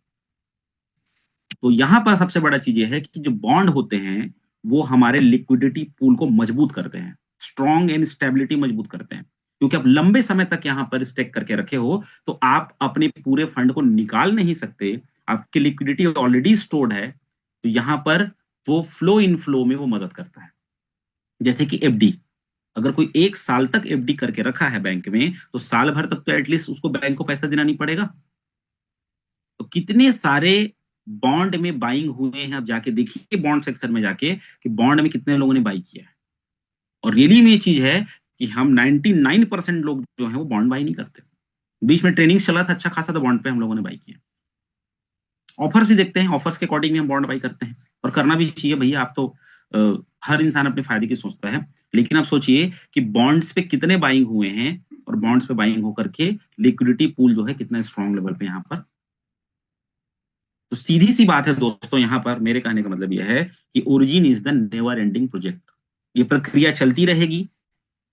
A: तो यहाँ पर सबसे बड़ा चीज ये है कि जो बॉन्ड होते हैं, वो हमारे लिक्विडिटी पूल को मजबूत करते हैं, स्ट्रॉन्ग एंड स्टेबिलिटी मजबूत करते हैं। क्योंकि आप लंबे समय तक यहाँ पर स्टेक करके रखे हो, तो आप अपने पूरे फंड को निकाल नहीं सकते। आपकी लिक्विडिटी ऑलरेडी स्टोर्ड है, तो यहाँ पर वो फ्लो इन फ्लो में वो मदद करता है। जैसे कि एफडी, अगर कोई 1 साल तक एफडी करके रखा है बैंक में, तो साल भर तक तो एटलीस्ट उसको बैंक को पैसा देना नहीं पड़ेगा। तो कितने सारे बॉन्ड में बाइंग हुए हैं, आप जाके देखिए बॉन्ड सेक्शन में जाके कि बॉन्ड में कितने लोगों ने बाई किया है। और रियली में ये चीज है कि हम 99% लोग जो है वो बॉन्ड बाई नहीं करते। बीच में ट्रेनिंग चला था अच्छा खासा, तो बॉन्ड पे हम लोगों ने बाई किया। ऑफर्स भी देखते हैं, ऑफर्स के अकॉर्डिंग भी हम बॉन्ड बाई करते हैं, और करना भी चाहिए भैया। आप तो हर इंसान अपने फायदे की सोचता है। लेकिन आप सोचिए कि बॉन्ड्स पे कितने बाइंग हुए हैं, और बॉन्ड्स पे बाइंग होकर के लिक्विडिटी पूल जो है कितना स्ट्रॉन्ग लेवल पे यहाँ पर। तो सीधी सी बात है दोस्तों, यहाँ पर मेरे कहने का मतलब यह है कि origin is the never ending project. ये प्रक्रिया चलती रहेगी,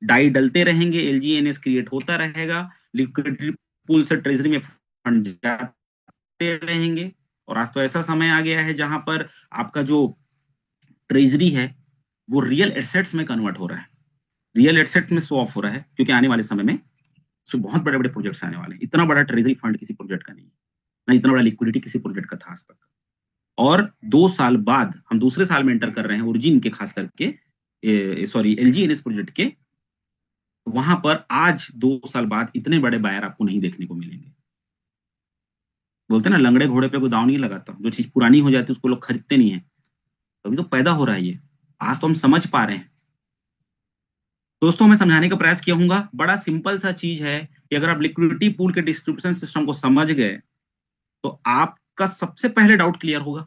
A: डाई डलते रहेंगे, एलजीएनएस क्रिएट होता रहेगा, लिक्विडिटी पूल से ट्रेजरी में फंड जाते रहेंगे। और आज तो ऐसा समय आ गया है जहां पर आपका जो ट्रेजरी है वो रियल एसेट्स में कन्वर्ट हो रहा है, रियल एसेट्स में शो ऑफ हो रहा है। क्योंकि आने वाले समय में इसमें बहुत बड़े बड़े प्रोजेक्ट्स आने वाले हैं। इतना बड़ा ट्रेजरी फंड किसी प्रोजेक्ट का नहीं है, ना इतना बड़ा लिक्विडिटी किसी प्रोजेक्ट का था आज तक। और 2 साल बाद हम दूसरे साल में एंटर कर रहे हैं ओरिजिन के, खास करके सॉरी एलजीएनएस प्रोजेक्ट के। वहां पर आज 2 साल बाद इतने बड़े बायर आपको नहीं देखने को मिलेंगे। बोलते हैं ना, लंगड़े घोड़े पे कोई दांव नहीं लगाता। जो चीज पुरानी हो जाती है उसको लोग खरीदते नहीं है। अभी तो पैदा हो रहा है ये, आज तो हम समझ पा रहे हैं। दोस्तों, मैं समझाने का प्रयास किया हूँ, बड़ा सिंपल सा चीज है कि अगर आप लिक्विडिटी पूल के डिस्ट्रीब्यूशन सिस्टम को समझ गए, तो आपका सबसे पहले डाउट क्लियर होगा।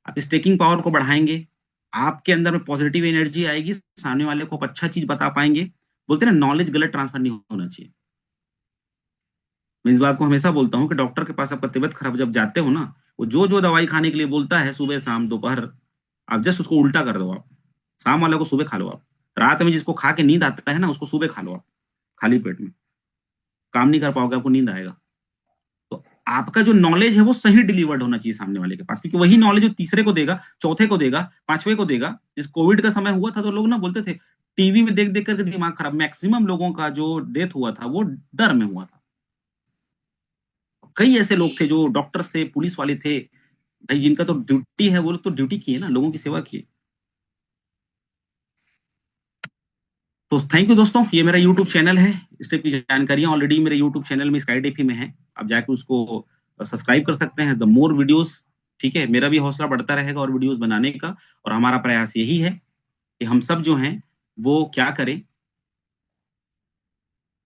A: आप स्टेकिंग पावर को बढ़ाएंगे, आपके अंदर में पॉजिटिव एनर्जी आएगी, सामने वाले को आप अच्छा चीज बता पाएंगे। बोलते हैं ना, नॉलेज गलत ट्रांसफर नहीं होना चाहिए। मैं इस बात को हमेशा बोलता हूँ कि डॉक्टर के पास आपका तबीयत खराब जब जाते हो ना, वो जो जो दवाई खाने के लिए बोलता है सुबह शाम दोपहर, आप जस्ट उसको उल्टा कर दो। आप शाम वाले को सुबह खा लो, आप रात में जिसको खा के नींद आता है ना, उसको सुबह खा लो आप, खाली पेट में। काम नहीं कर पाओगे, आपको नींद आएगा। तो आपका जो नॉलेज है वो सही डिलीवर्ड होना चाहिए सामने वाले के पास, क्योंकि वही नॉलेज जो तीसरे को देगा, चौथे को देगा, पांचवे को देगा। जिस कोविड का समय हुआ था, तो लोग ना बोलते थे, टीवी में देख देख करके दिमाग खराब। मैक्सिमम लोगों का जो डेथ हुआ था वो डर में हुआ था। कई ऐसे लोग थे जो डॉक्टर्स थे, पुलिस वाले थे भाई, जिनका तो ड्यूटी है, वो लोग तो ड्यूटी किए ना, लोगों की सेवा किए। तो थैंक यू दोस्तों, ये मेरा यूट्यूब चैनल है। इस टाइप की जानकारियां ऑलरेडी मेरे यूट्यूब चैनल में स्काई डेफी में है, आप जाके उसको सब्सक्राइब कर सकते हैं। द मोर वीडियोस, ठीक है, मेरा भी हौसला बढ़ता रहेगा और वीडियोस बनाने का। और हमारा प्रयास यही है कि हम सब जो हैं वो क्या करें,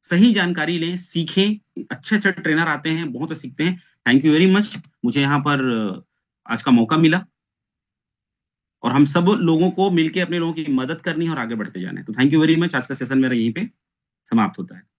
A: सही जानकारी लें, सीखें। अच्छे अच्छे ट्रेनर आते हैं, बहुत सीखते हैं। थैंक यू वेरी मच, मुझे यहाँ पर आज का मौका मिला। और हम सब लोगों को मिलके अपने लोगों की मदद करनी है और आगे बढ़ते जाना है। तो थैंक यू वेरी मच। आज का सेशन मेरा यहीं पे समाप्त होता है।